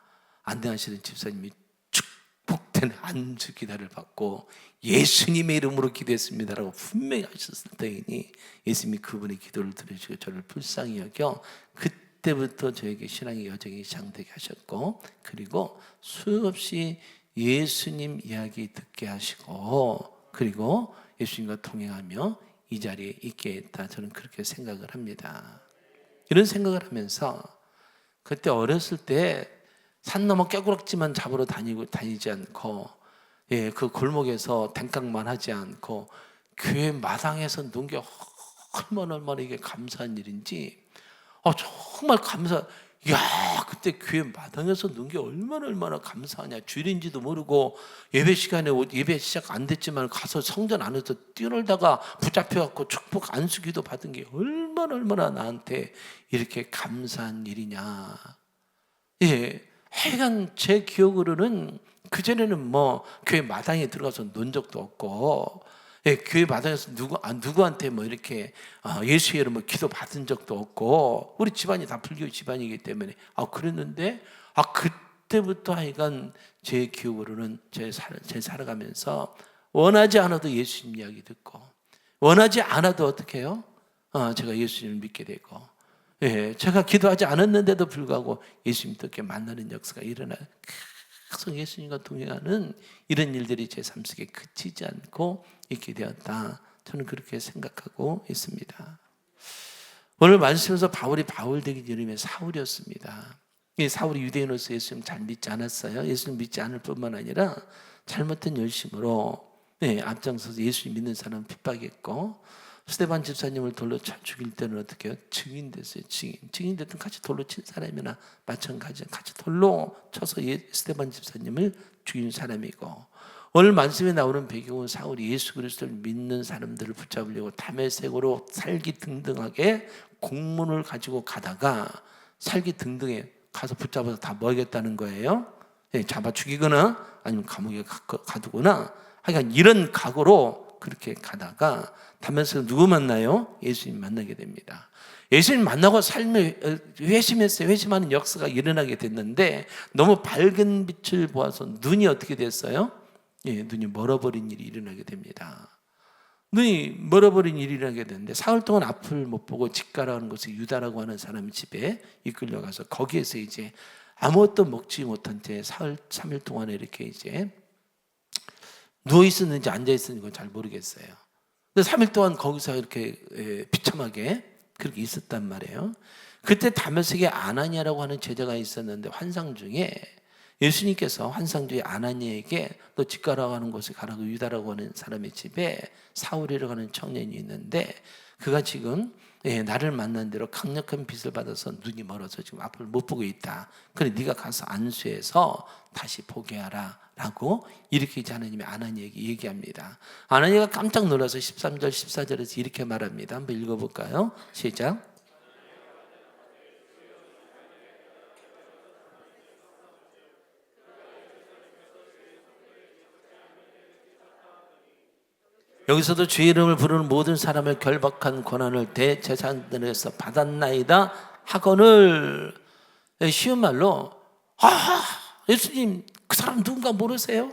안내하시는 집사님이 축복된 안수 기도를 받고 예수님의 이름으로 기도했습니다라고 분명히 하셨을 때이니 예수님이 그분의 기도를 들으시고 저를 불쌍히 여겨 그때부터 저에게 신앙의 여정이 시작되게 하셨고 그리고 수없이 예수님 이야기 듣게 하시고 그리고 예수님과 동행하며 이 자리에 있게 했다. 저는 그렇게 생각을 합니다. 이런 생각을 하면서 그때 어렸을 때 산 넘어 깨구락지만 잡으러 다니지 않고 그 골목에서 댕깡만 하지 않고 교회 마당에서 논 게 얼마나 이게 감사한 일인지 정말 그때 교회 마당에서 넣은 게 얼마나 감사하냐. 주일인지도 모르고 예배 시간에 예배 시작 안 됐지만 가서 성전 안에서 뛰어놀다가 붙잡혀갖고 축복 안수기도 받은 게 얼마나 나한테 이렇게 감사한 일이냐. 예, 하여간 제 기억으로는 그전에는 뭐 교회 마당에 들어가서 논 적도 없고, 예, 교회 마당에서 누구한테 뭐 이렇게 예수 이름으로 기도 받은 적도 없고, 우리 집안이 다 불교 집안이기 때문에 그랬는데 그때부터 하여간 제 기억으로는 제 살아가면서 원하지 않아도 예수님 이야기 듣고, 원하지 않아도 어떻게 해요? 제가 예수님을 믿게 되고, 예, 제가 기도하지 않았는데도 불구하고 예수님도 이렇게 만나는 역사가 일어나 계속 예수님과 동행하는 이런 일들이 제 삶 속에 그치지 않고 있게 되었다. 저는 그렇게 생각하고 있습니다. 오늘 말씀에서 바울이 바울 되기 전에 사울이었습니다. 이 사울이 유대인으로서 예수님 잘 믿지 않았어요. 예수님 믿지 않을 뿐만 아니라 잘못된 열심으로 앞장서서 예수님 믿는 사람 핍박했고, 스데반 집사님을 돌로 쳐 죽일 때는 어떻게 해요? 증인 됐어요. 증인 됐든 같이 돌로 친 사람이나 마찬가지야. 같이 돌로 쳐서 스데반 집사님을 죽인 사람이고, 오늘 말씀에 나오는 배경은 사울이 예수 그리스도를 믿는 사람들을 붙잡으려고 다메섹으로 살기등등하게 공문을 가지고 가다가 살기등등에 가서 붙잡아서 다 먹였다는 거예요. 잡아 죽이거나 아니면 감옥에 가두거나, 하여간 이런 각오로 그렇게 가다가 다메섹에서 누구 만나요? 예수님 만나게 됩니다. 예수님 만나고 삶을 회심했어요. 회심하는 역사가 일어나게 됐는데, 너무 밝은 빛을 보아서 눈이 어떻게 됐어요? 눈이 멀어버린 일이 일어나게 됩니다. 눈이 멀어버린 일이 일어나게 되는데, 사흘 동안 앞을 못 보고 집 가라는 곳에 유다라고 하는 사람 집에 이끌려가서 거기에서 이제 아무것도 먹지 못한 채 사흘 3일 동안에 이렇게 이제 누워 있었는지 앉아 있었는지 잘 모르겠어요. 근데 3일 동안 거기서 이렇게 비참하게 그렇게 있었단 말이에요. 그때 다메섹에 아나니아라고 하는 제자가 있었는데, 환상 중에 예수님께서 환상 중에 아나니아에게 너 집 가라고 하는 곳에 가라고, 유다라고 하는 사람의 집에 사울이라고 하는 청년이 있는데, 그가 지금 나를 만난 대로 강력한 빛을 받아서 눈이 멀어서 지금 앞을 못 보고 있다. 그래 네가 가서 안수해서 다시 보게 하라 라고 이렇게 이제 하나님이 아나니아에게 얘기합니다. 아나니아가 깜짝 놀라서 13절 14절에서 이렇게 말합니다. 한번 읽어볼까요? 시작. 여기서도 주의 이름을 부르는 모든 사람을 결박한 권한을 대제사장들에게서 받았나이다 하거늘, 쉬운 말로 예수님 그 사람 누군가 모르세요?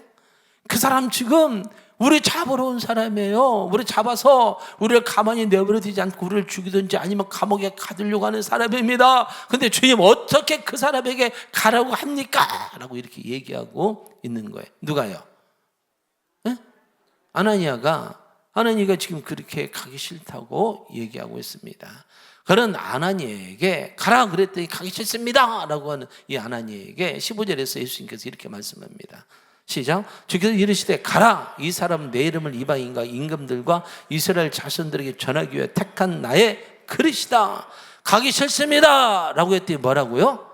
그 사람 지금 우리 잡으러 온 사람이에요. 우리 잡아서 우리를 가만히 내버려 두지 않고 우리를 죽이든지 아니면 감옥에 가두려고 하는 사람입니다. 근데 주님 어떻게 그 사람에게 가라고 합니까? 라고 이렇게 얘기하고 있는 거예요. 누가요? 아나니아가 지금 그렇게 가기 싫다고 얘기하고 있습니다. 그런 아나니아에게 가라 그랬더니 가기 싫습니다 라고 하는 이 아나니아에게 15절에서 예수님께서 이렇게 말씀합니다. 시작. 주께서 이르시되 가라, 이 사람 내 이름을 이방인과 임금들과 이스라엘 자손들에게 전하기 위해 택한 나의 그릇이다. 가기 싫습니다 라고 했더니 뭐라고요?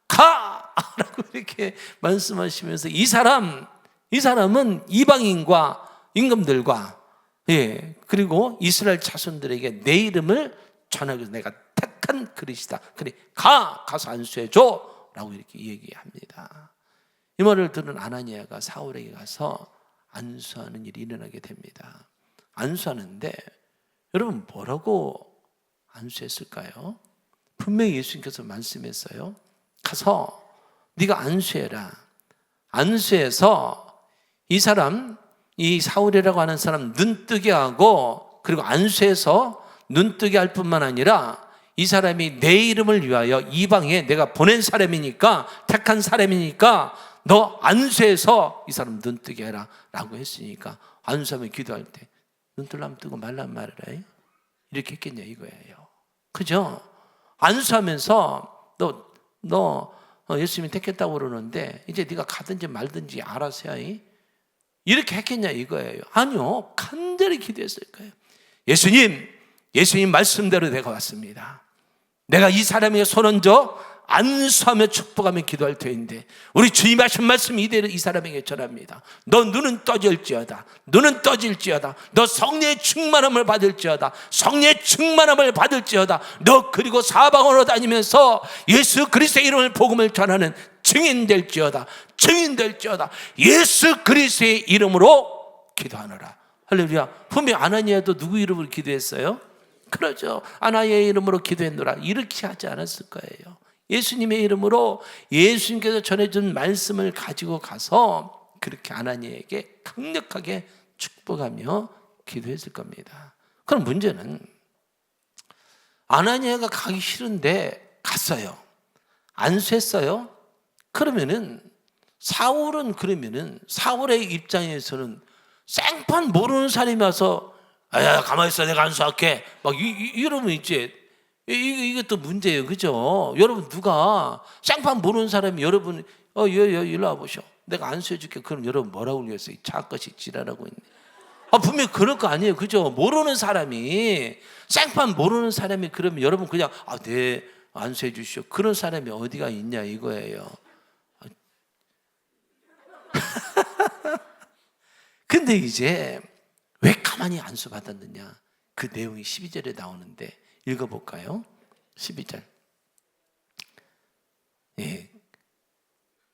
가! 라고 이렇게 말씀하시면서 이 사람은 이방인과 임금들과 그리고 이스라엘 자손들에게 내 이름을 전하기 위해서 내가 택한 그릇이다. 그래 가서 안수해줘 라고 이렇게 얘기합니다. 이 말을 들은 아나니아가 사울에게 가서 안수하는 일이 일어나게 됩니다. 안수하는데 여러분 뭐라고 안수했을까요? 분명히 예수님께서 말씀했어요. 가서 네가 안수해라. 안수해서 이 사울이라고 하는 사람 눈뜨게 하고, 그리고 안수해서 눈뜨게 할 뿐만 아니라 이 사람이 내 이름을 위하여 이방에 내가 보낸 사람이니까, 택한 사람이니까 너 안수해서 이 사람 눈뜨게 해라 라고 했으니까, 안수하면 기도할 때 눈 뜨려면 뜨고 말라면 말아라 이렇게 했겠냐 이거예요. 그죠? 안수하면서 너 예수님이 택했다고 그러는데 이제 네가 가든지 말든지 알아서 해 이렇게 했겠냐 이거예요. 아니요, 간절히 기도했을 거예요. 예수님 말씀대로 내가 왔습니다. 내가 이 사람에게 손 얹어 안수하며 축복하며 기도할 터인데 우리 주님 하신 말씀 이대로 이 사람에게 전합니다. 너 눈은 떠질지어다. 눈은 떠질지어다. 너 성령의 충만함을 받을지어다. 성령의 충만함을 받을지어다. 너 그리고 사방으로 다니면서 예수 그리스도의 이름을 복음을 전하는 증인될지어다. 증인될지어다. 예수 그리스도의 이름으로 기도하노라. 할렐루야. 분명히 아나니아도 누구 이름으로 기도했어요? 그러죠. 아나니아의 이름으로 기도했노라. 이렇게 하지 않았을 거예요. 예수님의 이름으로 예수님께서 전해준 말씀을 가지고 가서 그렇게 아나니아에게 강력하게 축복하며 기도했을 겁니다. 그럼 문제는 아나니아가 가기 싫은데 갔어요. 안수했어요. 그러면은 사울의 입장에서는 생판 모르는 사람이 와서 야 가만히 있어 내가 안수할게 막 이러면 이제 이것도 문제예요. 그죠? 여러분 누가 생판 모르는 사람이 여러분 일로 와보셔 내가 안수해 줄게. 그럼 여러분 뭐라고 그러겠어요? 자것이 지랄하고 있네. 분명히 그럴 거 아니에요. 그죠? 모르는 사람이 생판 모르는 사람이 그러면 여러분 그냥 네 안수해 주시오. 그런 사람이 어디가 있냐 이거예요. 근데 이제 왜 가만히 안수 받았느냐? 그 내용이 12절에 나오는데 읽어볼까요? 12절. 예.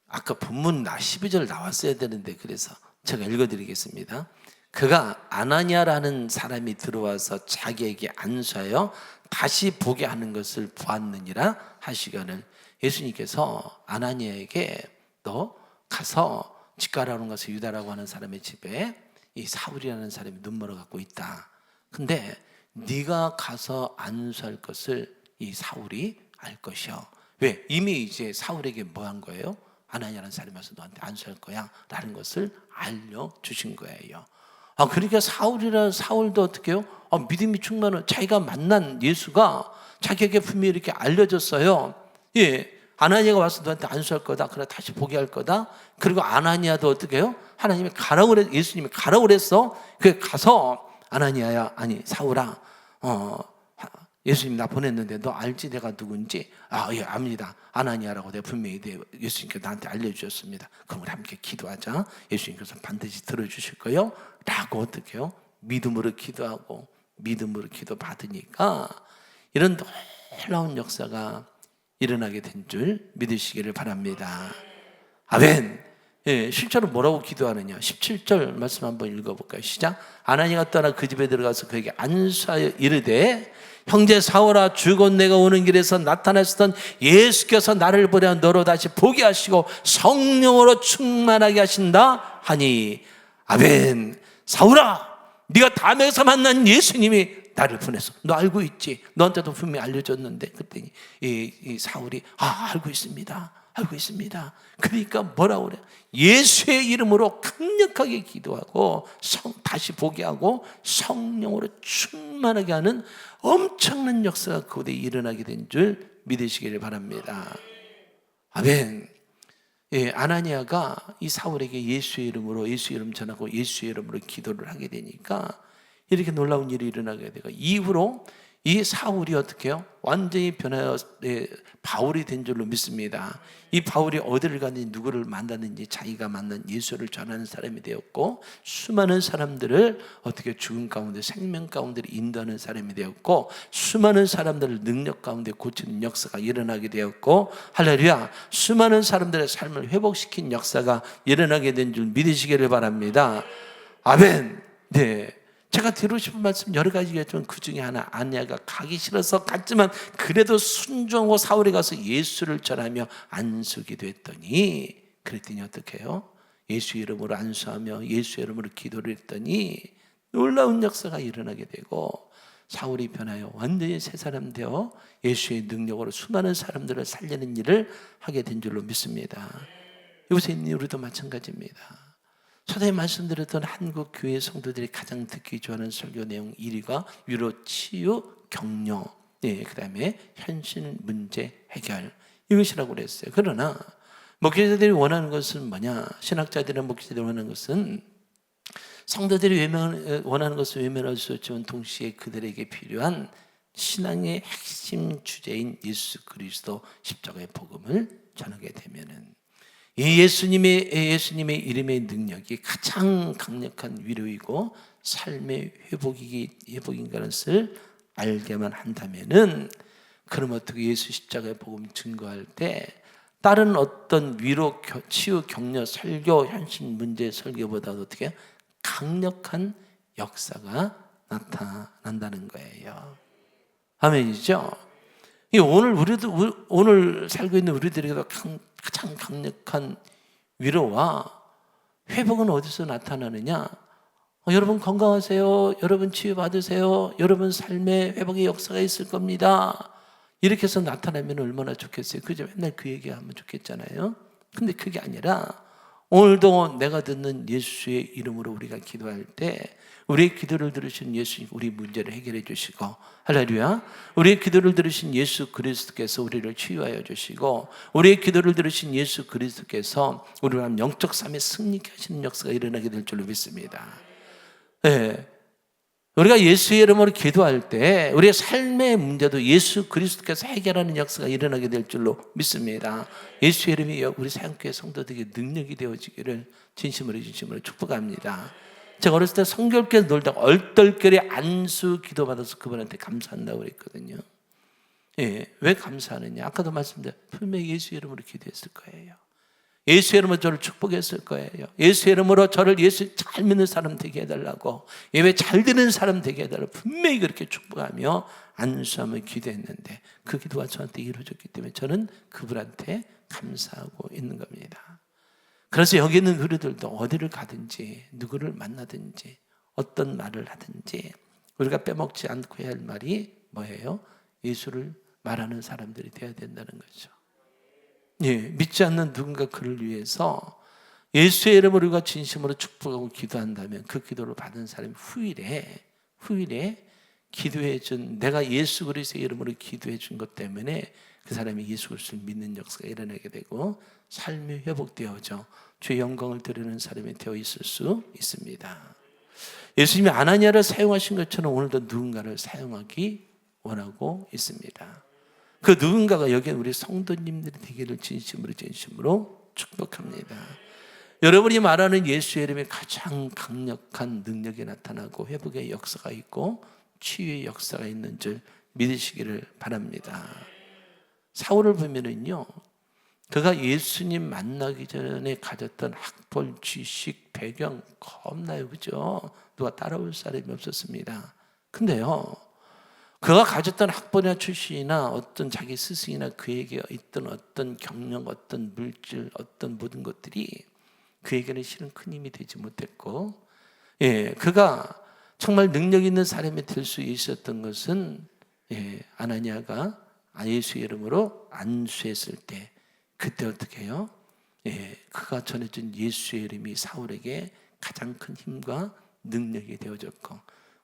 아까 본문 12절 나왔어야 되는데 그래서 제가 읽어드리겠습니다. 그가 아나니아라는 사람이 들어와서 자기에게 안수하여 다시 보게 하는 것을 보았느니라 하시거늘 예수님께서 아나니아에게 너 가서 직가라는 것을 유다라고 하는 사람의 집에 이 사울이라는 사람이 눈물을 갖고 있다. 근데 네가 가서 안수할 것을 이 사울이 알 것이요. 왜? 이미 이제 사울에게 뭐 한 거예요? 아나니아라는 사람이 와서 너한테 안수할 거야 라는 것을 알려주신 거예요. 그러니까 사울도 어떻게 해요? 믿음이 충만한 자기가 만난 예수가 자기에게 분명히 이렇게 알려줬어요. 예, 아나니아가 와서 너한테 안수할 거다. 그래 다시 보게 할 거다. 그리고 아나니아도 어떻게 해요? 하나님이 가라고 그래, 예수님이 가라고 그랬어. 그 가서 아나니아야, 아니 사울아, 예수님 나 보냈는데 너 알지 내가 누군지? 예 압니다. 아나니아라고 내가 분명히 예수님께서 나한테 알려주셨습니다. 그럼 우리 함께 기도하자. 예수님께서 반드시 들어주실 거예요. 라고 어떻게 해요? 믿음으로 기도하고 믿음으로 기도 받으니까 이런 놀라운 역사가 일어나게 된 줄 믿으시기를 바랍니다. 아멘. 예, 실제로 뭐라고 기도하느냐? 17절 말씀 한번 읽어볼까요? 시작. 아나니아가 떠나 그 집에 들어가서 그에게 안수하여 이르되 형제 사울아 주곧 내가 오는 길에서 나타나시던 예수께서 나를 보려 너로 다시 보게 하시고 성령으로 충만하게 하신다 하니 아멘. 사울아 네가 담에서 만난 예수님이 나를 보내서 너 알고 있지? 너한테도 분명히 알려줬는데 그랬더니 이 사울이 알고 있습니다. 알고 있습니다. 그러니까 뭐라고 그래? 예수의 이름으로 강력하게 기도하고 다시 보게 하고 성령으로 충만하게 하는 엄청난 역사가 그곳에 일어나게 된 줄 믿으시기를 바랍니다. 아멘. 예, 아나니아가 이 사울에게 예수의 이름으로 예수의 이름 전하고 예수의 이름으로 기도를 하게 되니까 이렇게 놀라운 일이 일어나게 되고 이후로 이 사울이 어떻게 해요? 완전히 변하여 바울이 된 줄로 믿습니다. 이 바울이 어디를 가는지 누구를 만났는지 자기가 만난 예수를 전하는 사람이 되었고 수많은 사람들을 어떻게 죽음 가운데 생명 가운데 인도하는 사람이 되었고 수많은 사람들을 능력 가운데 고치는 역사가 일어나게 되었고 할렐루야 수많은 사람들의 삶을 회복시킨 역사가 일어나게 된 줄 믿으시기를 바랍니다. 아멘. 네. 제가 드리고 싶은 말씀 여러 가지가 있지만 그 중에 하나 아나니아가 가기 싫어서 갔지만 그래도 순종하고 사울에 가서 예수를 전하며 안수기도 했더니 그랬더니 어떻게 해요? 예수 이름으로 안수하며 예수 이름으로 기도를 했더니 놀라운 역사가 일어나게 되고 사울이 변하여 완전히 새 사람 되어 예수의 능력으로 수많은 사람들을 살리는 일을 하게 된 줄로 믿습니다. 이곳에 있는 우리도 마찬가지입니다. 초대에 말씀드렸던 한국 교회 성도들이 가장 듣기 좋아하는 설교 내용 1위가 위로 치유 격려, 그 다음에 현실 문제 해결 이것이라고 그랬어요. 그러나 목회자들이 원하는 것은 뭐냐? 신학자들이나 목회자들이 원하는 것은 성도들이 원하는 것을 외면할 수 없지만 동시에 그들에게 필요한 신앙의 핵심 주제인 예수 그리스도 십자가의 복음을 전하게 되면은 이 예수님의 이름의 능력이 가장 강력한 위로이고 삶의 회복인 것을 알게만 한다면은, 그럼 어떻게 예수 십자가의 복음 증거할 때 다른 어떤 위로, 치유, 격려, 설교, 현실 문제 설교보다도 어떻게 강력한 역사가 나타난다는 거예요. 아멘이죠? 오늘 살고 있는 우리들에게도 가장 강력한 위로와 회복은 어디서 나타나느냐? 여러분 건강하세요. 여러분 치유받으세요. 여러분 삶의 회복의 역사가 있을 겁니다. 이렇게 해서 나타나면 얼마나 좋겠어요. 그죠? 맨날 그 얘기하면 좋겠잖아요. 근데 그게 아니라 오늘도 내가 듣는 예수의 이름으로 우리가 기도할 때 우리의 기도를 들으신 예수님, 우리 문제를 해결해 주시고, 할렐루야, 우리의 기도를 들으신 예수 그리스도께서 우리를 치유하여 주시고, 우리의 기도를 들으신 예수 그리스도께서 우리를 영적 삶에 승리케 하시는 역사가 일어나게 될 줄로 믿습니다. 네. 우리가 예수의 이름으로 기도할 때 우리의 삶의 문제도 예수 그리스도께서 해결하는 역사가 일어나게 될 줄로 믿습니다. 예수의 이름이 우리 사역교회 성도들에게 능력이 되어지기를 진심으로 축복합니다. 제가 어렸을 때 성결교회 놀다가 얼떨결에 안수 기도 받아서 그분한테 감사한다고 그랬거든요. 예, 왜 감사하느냐? 아까도 말씀드렸는데 분명히 예수 이름으로 기도했을 거예요. 예수 이름으로 저를 축복했을 거예요. 예수 이름으로 저를 예수 잘 믿는 사람 되게 해달라고, 예배 잘 드는 사람 되게 해달라고 분명히 그렇게 축복하며 안수하며 기도했는데 그 기도가 저한테 이루어졌기 때문에 저는 그분한테 감사하고 있는 겁니다. 그래서 여기 있는 우리들도 어디를 가든지 누구를 만나든지 어떤 말을 하든지 우리가 빼먹지 않고 해야 할 말이 뭐예요? 예수를 말하는 사람들이 되어야 된다는 거죠. 예, 믿지 않는 누군가 그를 위해서 예수의 이름으로 우리가 진심으로 축복하고 기도한다면 그 기도를 받은 사람이 후일에 기도해 준, 내가 예수 그리스도의 이름으로 기도해 준 것 때문에 그 사람이 예수 그리스도를 믿는 역사가 일어나게 되고 삶이 회복되어져 주의 영광을 드리는 사람이 되어 있을 수 있습니다. 예수님이 아나니아를 사용하신 것처럼 오늘도 누군가를 사용하기 원하고 있습니다. 그 누군가가 여기 우리 성도님들이 되기를 진심으로 축복합니다. 여러분이 말하는 예수의 이름에 가장 강력한 능력이 나타나고 회복의 역사가 있고 치유의 역사가 있는 줄 믿으시기를 바랍니다. 사울을 보면은요, 그가 예수님 만나기 전에 가졌던 학벌, 지식, 배경 겁나요, 그죠? 누가 따라올 사람이 없었습니다. 근데요, 그가 가졌던 학벌이나 출신이나 어떤 자기 스승이나 그에게 있던 어떤 경력, 어떤 물질, 어떤 모든 것들이 그에게는 실은 큰 힘이 되지 못했고, 그가 정말 능력 있는 사람이 될 수 있었던 것은 아나니아가 예수의 이름으로 안수했을 때, 그때 어떻게 해요? 그가 전해준 예수의 이름이 사울에게 가장 큰 힘과 능력이 되어졌고,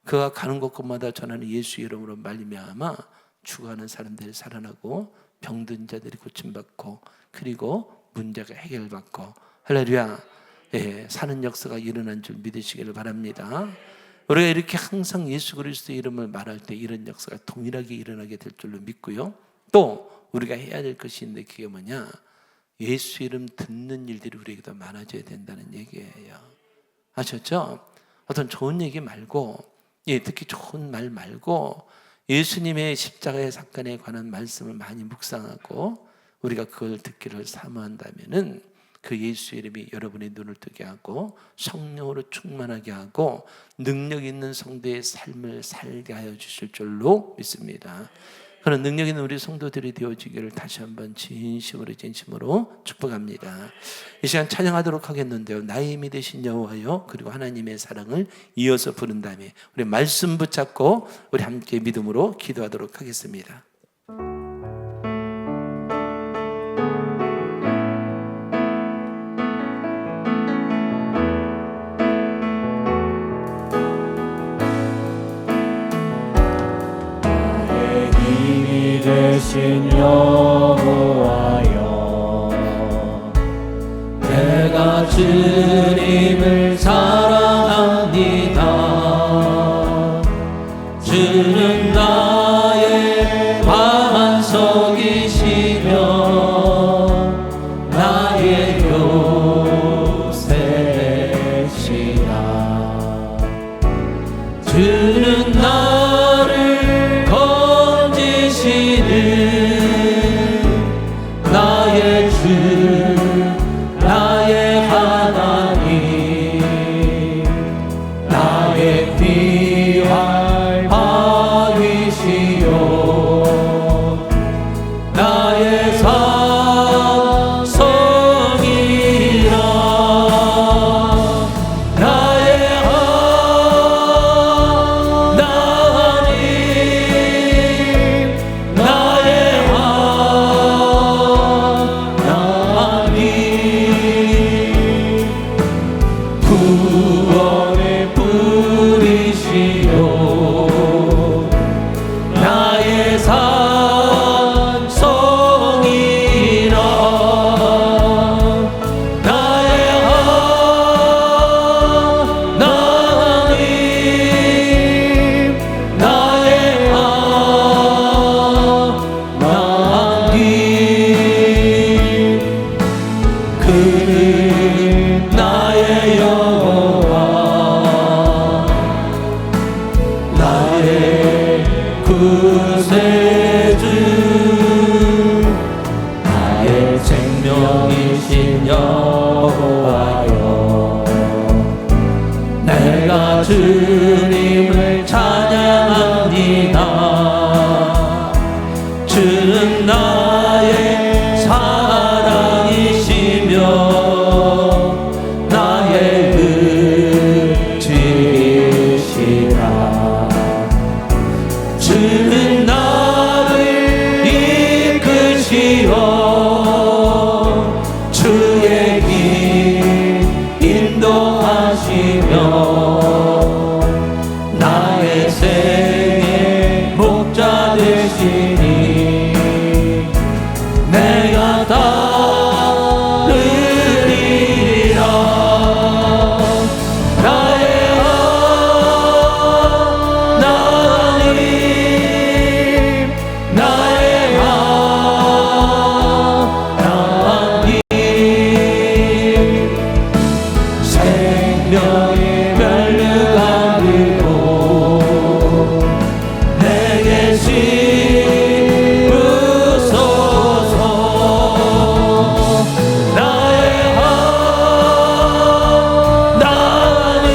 그가 가는 곳곳마다 전하는 예수의 이름으로 말미암아 죽어가는 사람들이 살아나고 병든 자들이 고침받고 그리고 문제가 해결받고, 할렐루야, 사는 역사가 일어난 줄 믿으시기를 바랍니다. 우리가 이렇게 항상 예수 그리스도의 이름을 말할 때 이런 역사가 동일하게 일어나게 될 줄로 믿고요. 또 우리가 해야 될 것이 있는데 그게 뭐냐? 예수 이름 듣는 일들이 우리에게도 많아져야 된다는 얘기예요. 아셨죠? 어떤 좋은 얘기 말고, 듣기 좋은 말 말고 예수님의 십자가의 사건에 관한 말씀을 많이 묵상하고 우리가 그걸 듣기를 사모한다면은 그 예수 이름이 여러분의 눈을 뜨게 하고 성령으로 충만하게 하고 능력 있는 성도의 삶을 살게 하여 주실 줄로 믿습니다. 그런 능력 있는 우리 성도들이 되어지기를 다시 한번 진심으로 축복합니다. 이 시간 찬양하도록 하겠는데요, 나의 힘이 되신 여호와여, 그리고 하나님의 사랑을 이어서 부른 다음에 우리 말씀 붙잡고 우리 함께 믿음으로 기도하도록 하겠습니다. 되신 여호와여, 내가 주님을 사랑합니다. 주는 나의 이신 여호와여 내가 주님을 찬양합니다. 주는 나의 사랑이시며 나의 의지이시라. 주는 나를 이끄시어 주의 길 인도하시며 나의 생의 목자 되시니 내가 따르리라. 나의 하나님 나의 하나님 생명의 멸류관 들고 내게 씌우소서. 나의 하나님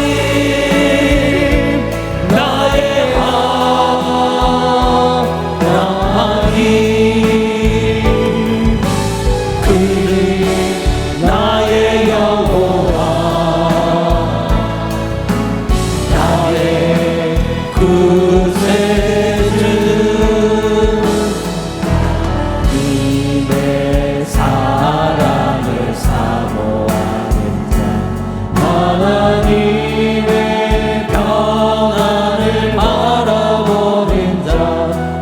나의 하나님 그는 나의 여호와 나의 구세주 님의 사랑을 사모하는 자 하나님의 평안을 바라보는 자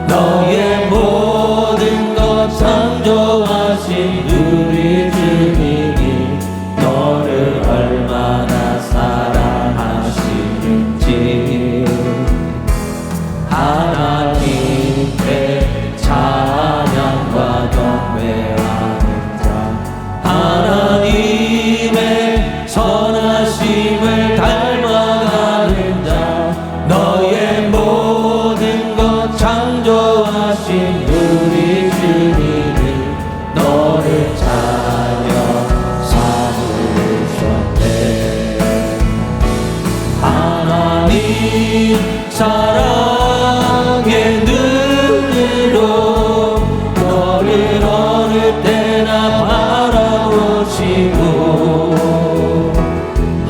너의 모든 것 창조하신 우리 주님이 너를 얼마나 사랑하시는지 하나님께 찬양과 경배하는 자 하나님의 선하심을 닮아가는 자 너의 모든 것 창조하신 우리 주님이 너를 찬양 삼으셨네. 하나님 사랑의 눈으로 너를 어느 때나 바라보시고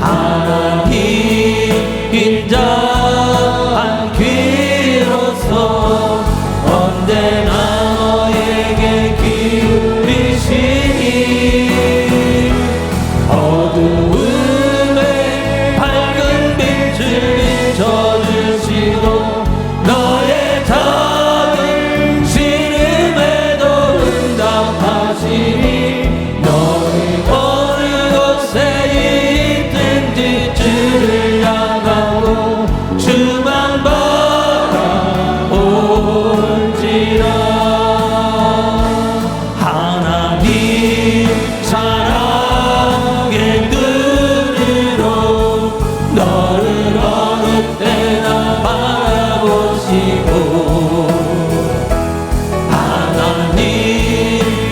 하나님 인자한 귀로서 언제나 너에게 기울이시니 어두움에 밝은 빛을 비춰주시고 너의 작은 신음에도 응답하시니 너를 어느 곳에 있든지 주를 향하고 주만 바라볼지라. 하나님 사랑의 눈으로 너를 어느 때나 바라보시고 하나님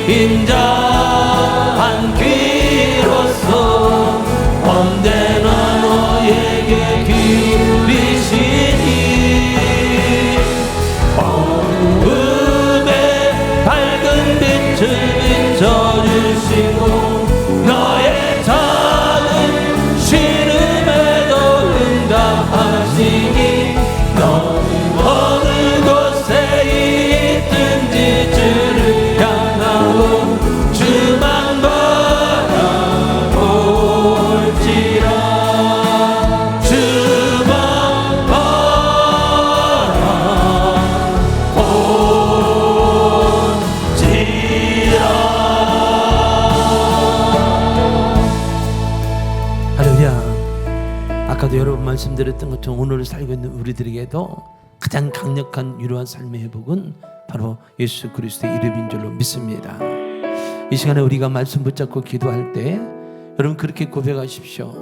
인자한 귀로서 언제나 너에게 기울이시니 어두움에 밝은 빛을 비춰주시고 너의 작은 신음에도 응답하시니 너는 어느 곳에 있든지 주를 향하고 주만 바라볼지라. 주만 바라볼지라. 할렐루야. 아까도 여러분 말씀드렸던 것처럼 오늘 살고 있는 우리들에게도 가장 강력한 위로와 삶의 회복은 바로 예수 그리스도의 이름인 줄로 믿습니다. 이 시간에 우리가 말씀 붙잡고 기도할 때 여러분 그렇게 고백하십시오.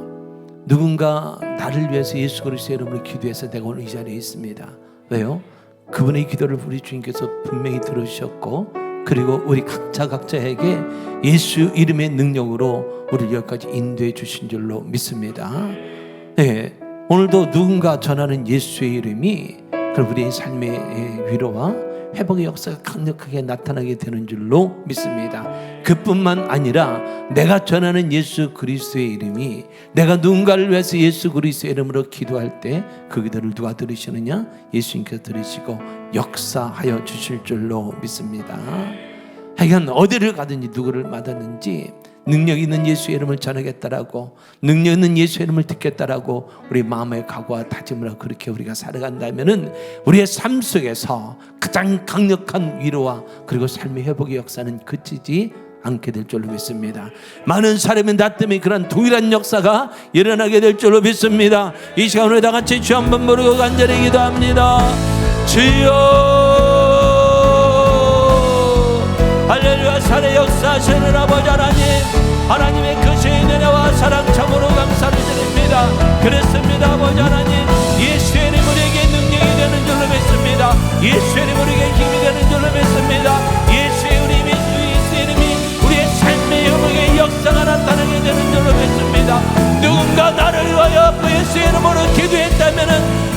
누군가 나를 위해서 예수 그리스도의 이름으로 기도해서 내가 오늘 이 자리에 있습니다. 왜요? 그분의 기도를 우리 주님께서 분명히 들으셨고 그리고 우리 각자에게 예수 이름의 능력으로 우리를 여기까지 인도해 주신 줄로 믿습니다. 네, 오늘도 누군가 전하는 예수의 이름이 그럼 우리의 삶의 위로와 회복의 역사가 강력하게 나타나게 되는 줄로 믿습니다. 그뿐만 아니라 내가 전하는 예수 그리스도의 이름이 내가 누군가를 위해서 예수 그리스도의 이름으로 기도할 때 그 기도를 누가 들으시느냐? 예수님께서 들으시고 역사하여 주실 줄로 믿습니다. 하여간 어디를 가든지 누구를 만났는지 능력 있는 예수의 이름을 전하겠다라고, 능력 있는 예수의 이름을 듣겠다라고 우리 마음의 각오와 다짐을 하고 그렇게 우리가 살아간다면은 우리의 삶 속에서 가장 강력한 위로와 그리고 삶의 회복의 역사는 그치지 않게 될 줄로 믿습니다. 많은 사람이 나 때문에 그런 동일한 역사가 일어나게 될 줄로 믿습니다. 이 시간 우리 다 같이 주 한 번 부르고 간절히 기도합니다. 주여, 할렐루야. 살의 역사하시는 아버지 하나님, 하나님의 크신 은혜와 사랑 참으로 감사를 드립니다. 그렇습니다. 아버지 하나님, 예수의 이름 우리에게 능력이 되는 줄로 믿습니다. 예수의 이름 우리에게 힘이 되는 줄로 믿습니다. 예수의 이름이 우리의 삶의 영역의 역사가 나타나게 되는 줄로 믿습니다. 누군가 나를 위하여 그 예수의 이름으로 기도했다면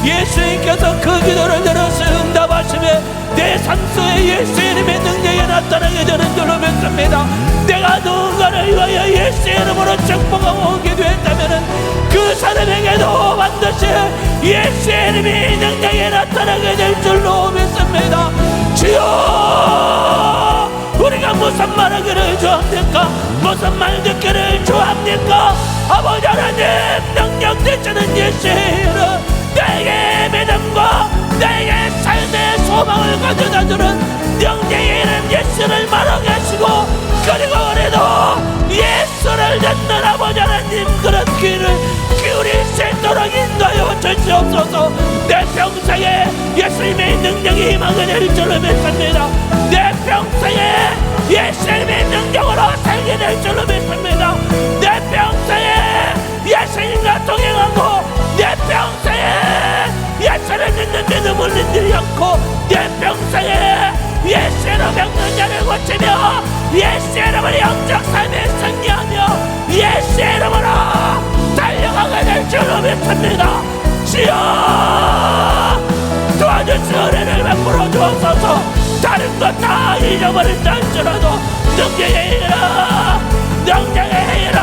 예수님께서 그 기도를 들어서 응답하시며 내 삶 속에 예수의 이름의 능력이 나타나게 되는 줄로 믿습니다. 내가 누군가를 위하여 예수의 이름으로 축복하고 기도했다면 그 사람에게도 반드시 예수의 이름이 능력이 나타나게 될 줄로 믿습니다. 주여, 우리가 무슨 말하기를 좋아합니까? 무슨 말 듣기를 좋아합니까? 아버지 하나님, 능력 되시는 예수의 이름, 내게 믿음과 내게 삶의 소망을 가져다주는 능력의 이름 예수를 말하게 하시고, 그리고 우리도 예수를 듣는 아버지 하나님 그런 귀를 기울일 수 있도록 인도하여 주시옵소서. 내 평생에 예수님의 능력이 임하게 될 줄로 믿습니다. 내 평생에 예수님의 능력으로 살게 될 줄로 믿습니다. 내 평생에 예수님과 동행하고 내 평생에 예수를 믿는 믿음 흘리지 않고 내 평생에 예수로 병든 자를 고치며 예수의 이름으로 영적 삶에 승리하며 예수의 이름으로 달려가게 될 줄로 믿습니다. 주여, 도와주시고 은혜를 베풀어 주옵소서. 다른 것 다 잊어버린다 할지라도 능력의 이름, 능력의 이름,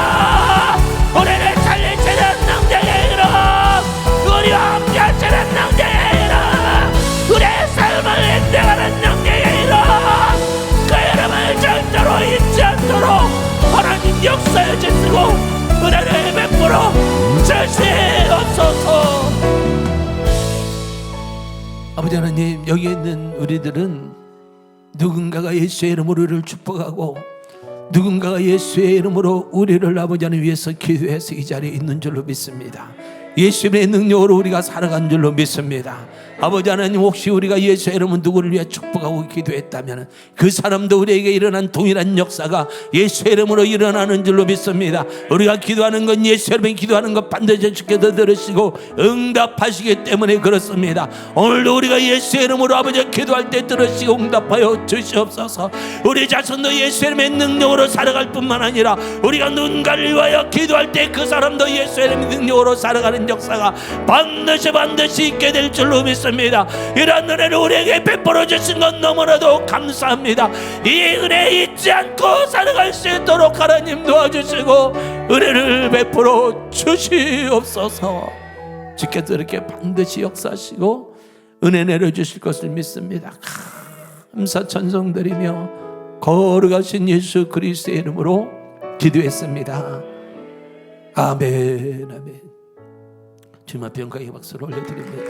우리를 살리시는 능력의 이름, 우리와 함께 하시는 능력의 이름, 우리의 삶을 인도하는 능력의 이름, 그 이름을 절대로 잊지 않도록 하나님 역사해 주시고 은혜를 베풀어 주시옵소서. 아버지 하나님, 여기 있는 우리들은 누군가가 예수의 이름으로 우리를 축복하고 누군가가 예수의 이름으로 우리를 아버지 하나님 위해서 기도해서 이 자리에 있는 줄로 믿습니다. 예수의 능력으로 우리가 살아간 줄로 믿습니다. 아버지 하나님, 혹시 우리가 예수의 이름은 누구를 위해 축복하고 기도했다면 그 사람도 우리에게 일어난 동일한 역사가 예수의 이름으로 일어나는 줄로 믿습니다. 우리가 기도하는 건 예수의 이름에 기도하는 것 반드시 주께서 들으시고 응답하시기 때문에 그렇습니다. 오늘도 우리가 예수의 이름으로 아버지 기도할 때 들으시고 응답하여 주시옵소서. 우리 자손도 예수의 이름의 능력으로 살아갈 뿐만 아니라 우리가 누군가를 위하여 기도할 때 그 사람도 예수의 이름의 능력으로 살아가는 역사가 반드시 있게 될 줄로 믿습니다. 이런 은혜를 우리에게 베풀어 주신 것 너무나도 감사합니다. 이 은혜 잊지 않고 살아갈 수 있도록 하나님 도와주시고 은혜를 베풀어 주시옵소서. 주께서 이렇게 반드시 역사하시고 은혜 내려주실 것을 믿습니다. 감사 찬송 드리며 거룩하신 예수 그리스도의 이름으로 기도했습니다. 아멘, 아멘. 주님 앞에 영광의 박수를 올려드립니다.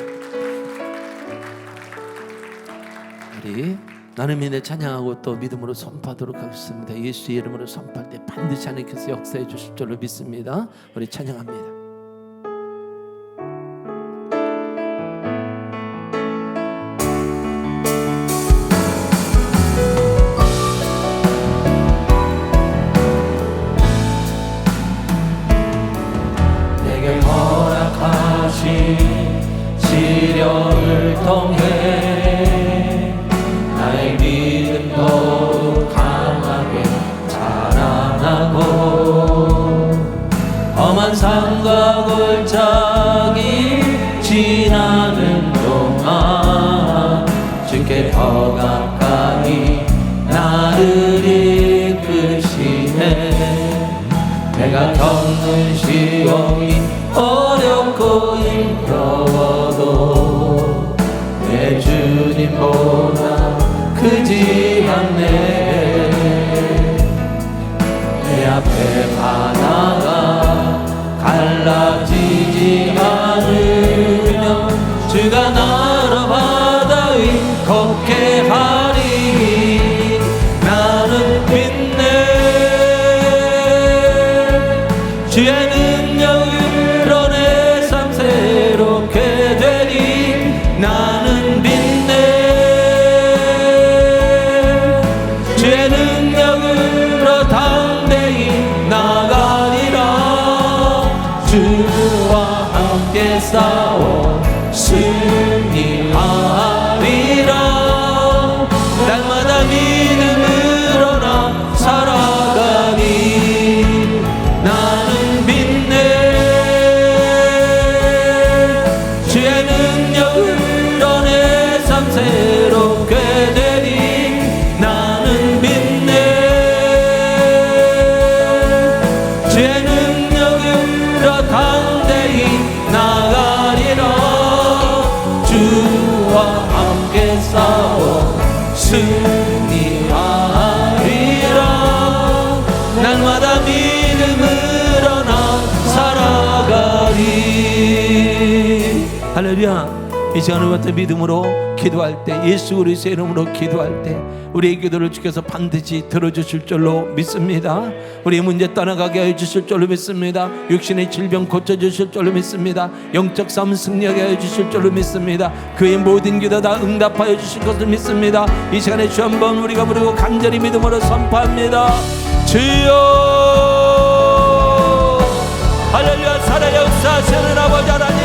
우리 나눔인의 찬양하고 또 믿음으로 선포하도록 하겠습니다. 예수의 이름으로 선포할 때 반드시 하나님께서 역사해 주실 줄로 믿습니다. 우리 찬양합니다. 시련을 통해 나의 믿음도 험한 산과 골짜기 지나는 동안 주께 더 가까이 나를 이끄시네. 내가 겪는 시험이 어렵고 힘겨워도 내 주님보다 크지 않네. 내 앞에 바다가 갈라지지 않으며 주가 나로 바다 위 걷게 하리. 나는 믿네. 주의 능력으로 내 삶 새롭게 되리. 나는 믿네. 주의 능력으로 담대히 나가리라. 주와 함께 싸워 승리하리라. 날마다 믿음으로 나 살아가니. 나는 믿네. 주의 능력으로 내 삶 새롭게 되리. 나는 믿네. 주의 능력으로 담대히 나가리라. 주와 함께 싸워 승리하리라. 날마다 믿음으로 나 살아가리. 할렐루야. 이 시간을 갖다 믿음으로 기도할 때, 예수 그리스도의 이름으로 기도할 때 우리의 기도를 주께서 반드시 들어주실 줄로 믿습니다. 우리의 문제 떠나가게 해주실 줄로 믿습니다. 육신의 질병 고쳐주실 줄로 믿습니다. 영적 싸움 승리하게 해주실 줄로 믿습니다. 그의 모든 기도 다 응답하여 주실 것을 믿습니다. 이 시간에 주 한번 우리가 부르고 간절히 믿음으로 선포합니다. 주여. 할렐루야. 살아 역사하시는 아버지 하나님,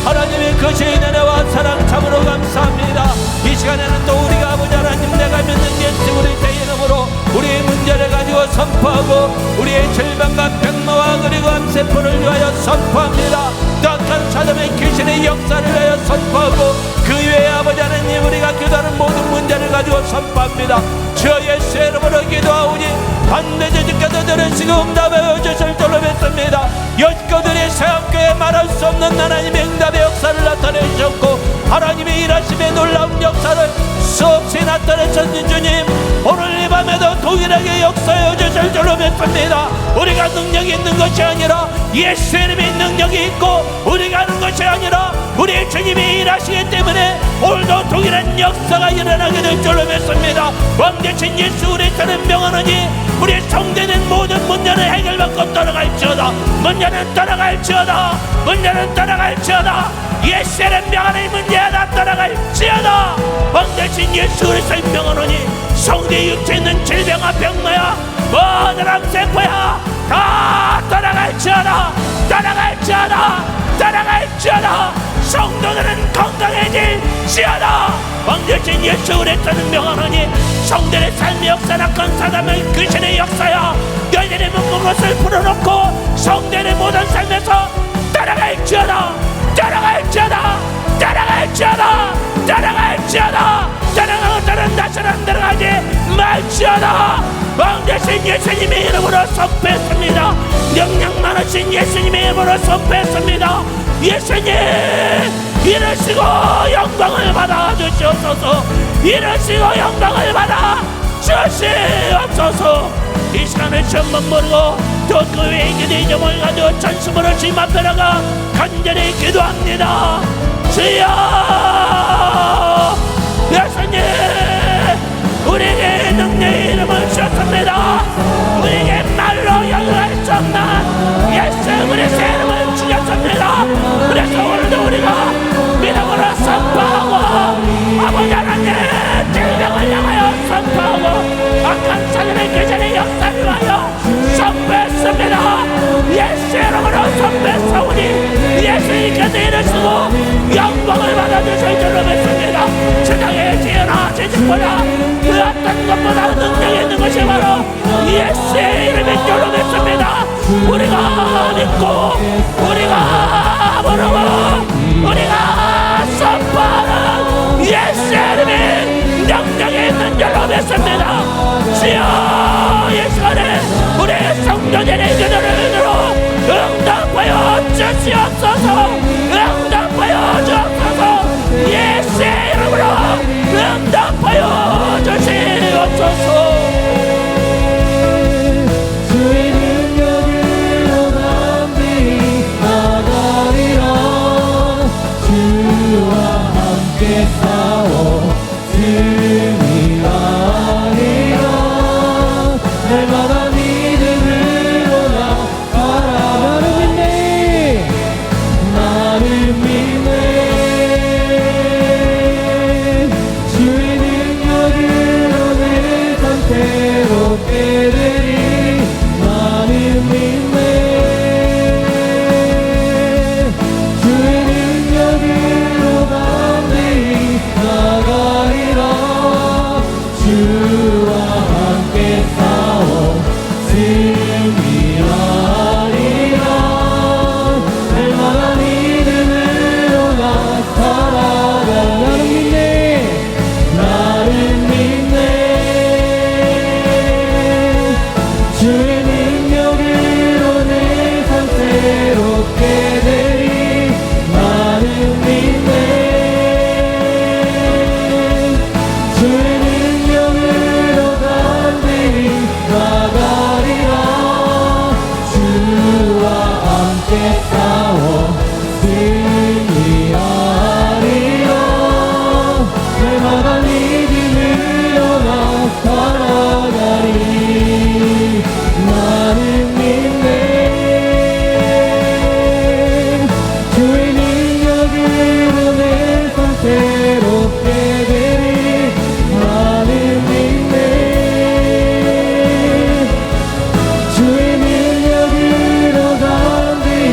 하나님의 거시의 은혜와 사랑 참으로 감사합니다. 이 시간에는 또 우리가 아버지 하나님, 내가 믿는 예수 그리스도의 이름으로 우리의 문제를 가지고 선포하고 우리의 질병과 병마와 그리고 암세포를 위하여 선포합니다. 또한 사람의 귀신의 역사를 위하여 선포하고 그 외에 아버지 하나님 우리가 기도하는 모든 문제를 가지고 선포합니다. 주여 예수의 이름으로 기도하오니 반드시 주께서 들으시고 응답해 주실 줄로 믿습니다. 여지껏들이 새학교에 말할 수 없는 하나님의 응답의 역사를 나타내주셨고 하나님의 일하심의 놀라운 역사를 수없이 나타내셨는 주님, 오늘 이 밤에도 동일하게 역사해 주실 줄로 믿습니다. 우리가 능력이 있는 것이 아니라 예수의 이름의 능력이 있고 우리가 하는 것이 아니라 우리 주님이 일하시기 때문에 오늘도 동일한 역사가 일어나게 될 줄로 믿습니다. 왕대신 예수 그리스도는 명하노니 우리 성대는 모든 문제는 해결받고 떠나갈지어다. 문제는 떠나갈지어다. 문제는 떠나갈지어다. 예수의 명하노니 문제가 다 떠나갈지어다. 왕대신 예수 그리스도의 명하노니 성대 육체에 있는 질병아 병마야 모든 암세포야 다 떠나갈지어다. 떠나갈지어다. 떠나갈지어다. 성도들은 건강해질지어다. 왕대신 예수 그리스도는 명하노니 성들의 삶의 역사, 낙한 사담의 귀신의 역사야 너희들이 묵은 것을 풀어놓고 성들의 모든 삶에서 따라갈지어다. 따라갈지어다. 따라갈지어다. 따라갈지어다. 따라가고들은 다시는 안 들어가지 말지어다. 왕대신 예수님의 이름으로 선포했습니다. 능력 많으신 예수님의 이름으로 선포했습니다. 예수님 이러시고 영광을 받아 주시옵소서. 이러시고 영광을 받아 주시옵소서. 이 시간을 전만 모르고 또 그 외의 기도의 이름을 가지고 전심으로 주님 앞에 나가 간절히 기도합니다. 주여 예수님 우리에게 능력의 이름을 주셨습니다. 우리에게 말로 영할 수 없는 예수 그리스도의 이름을 주셨습니다. 그래서 오늘도 우리가 믿음으로 선포하고 아버지 하나님 질병을 향하여 선포하고 악한 사람의 귀신의 역사를 위하여 선포했습니다. 예수의 이름으로 선포했사오니 예수님께서 이르시고 영광을 받아주실 줄로 믿습니다. 세상의 지혜나 지식보다 그 어떤 것보다 능력이 있는 것이 바로 예수의 이름인 줄로 믿습니다. 우리가 믿고 믿고 우리가 부르고 우리가 선포하는 예수의 이름이 능력이 있는 줄로 믿습니다. 주여 이 시간에 우리 성도들의 기도로 응답하여 주시옵소서. 응답하여 주옵소서. 예수의 이름으로 응답하여 주시옵소서. 주의 능력으로 담대히 나가리라. 주와 함께 싸워 승리하리라. 날마다 믿음으로 나가라. 나를 믿네. 주의 능력으로 내 삶 새롭게 되리. 나는 믿네. 주의 능력으로 담대히 나가리라. 주와 함께 싸워 승리하리라. 날마다 믿음으로 나타나가. 나는 믿네. 나는 믿네. 주의 능력으로 내 삶 새롭게 되리. 나는 믿네. 주의 능력으로 담대히 나가리라. 주와 함께 싸워 승리하리라. 날마다 믿음으로 나타나가리. 나는 믿네. 주의 능력으로 내 삶 새롭게 되리. 나는 믿네. 주의 능력으로 담대히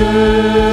주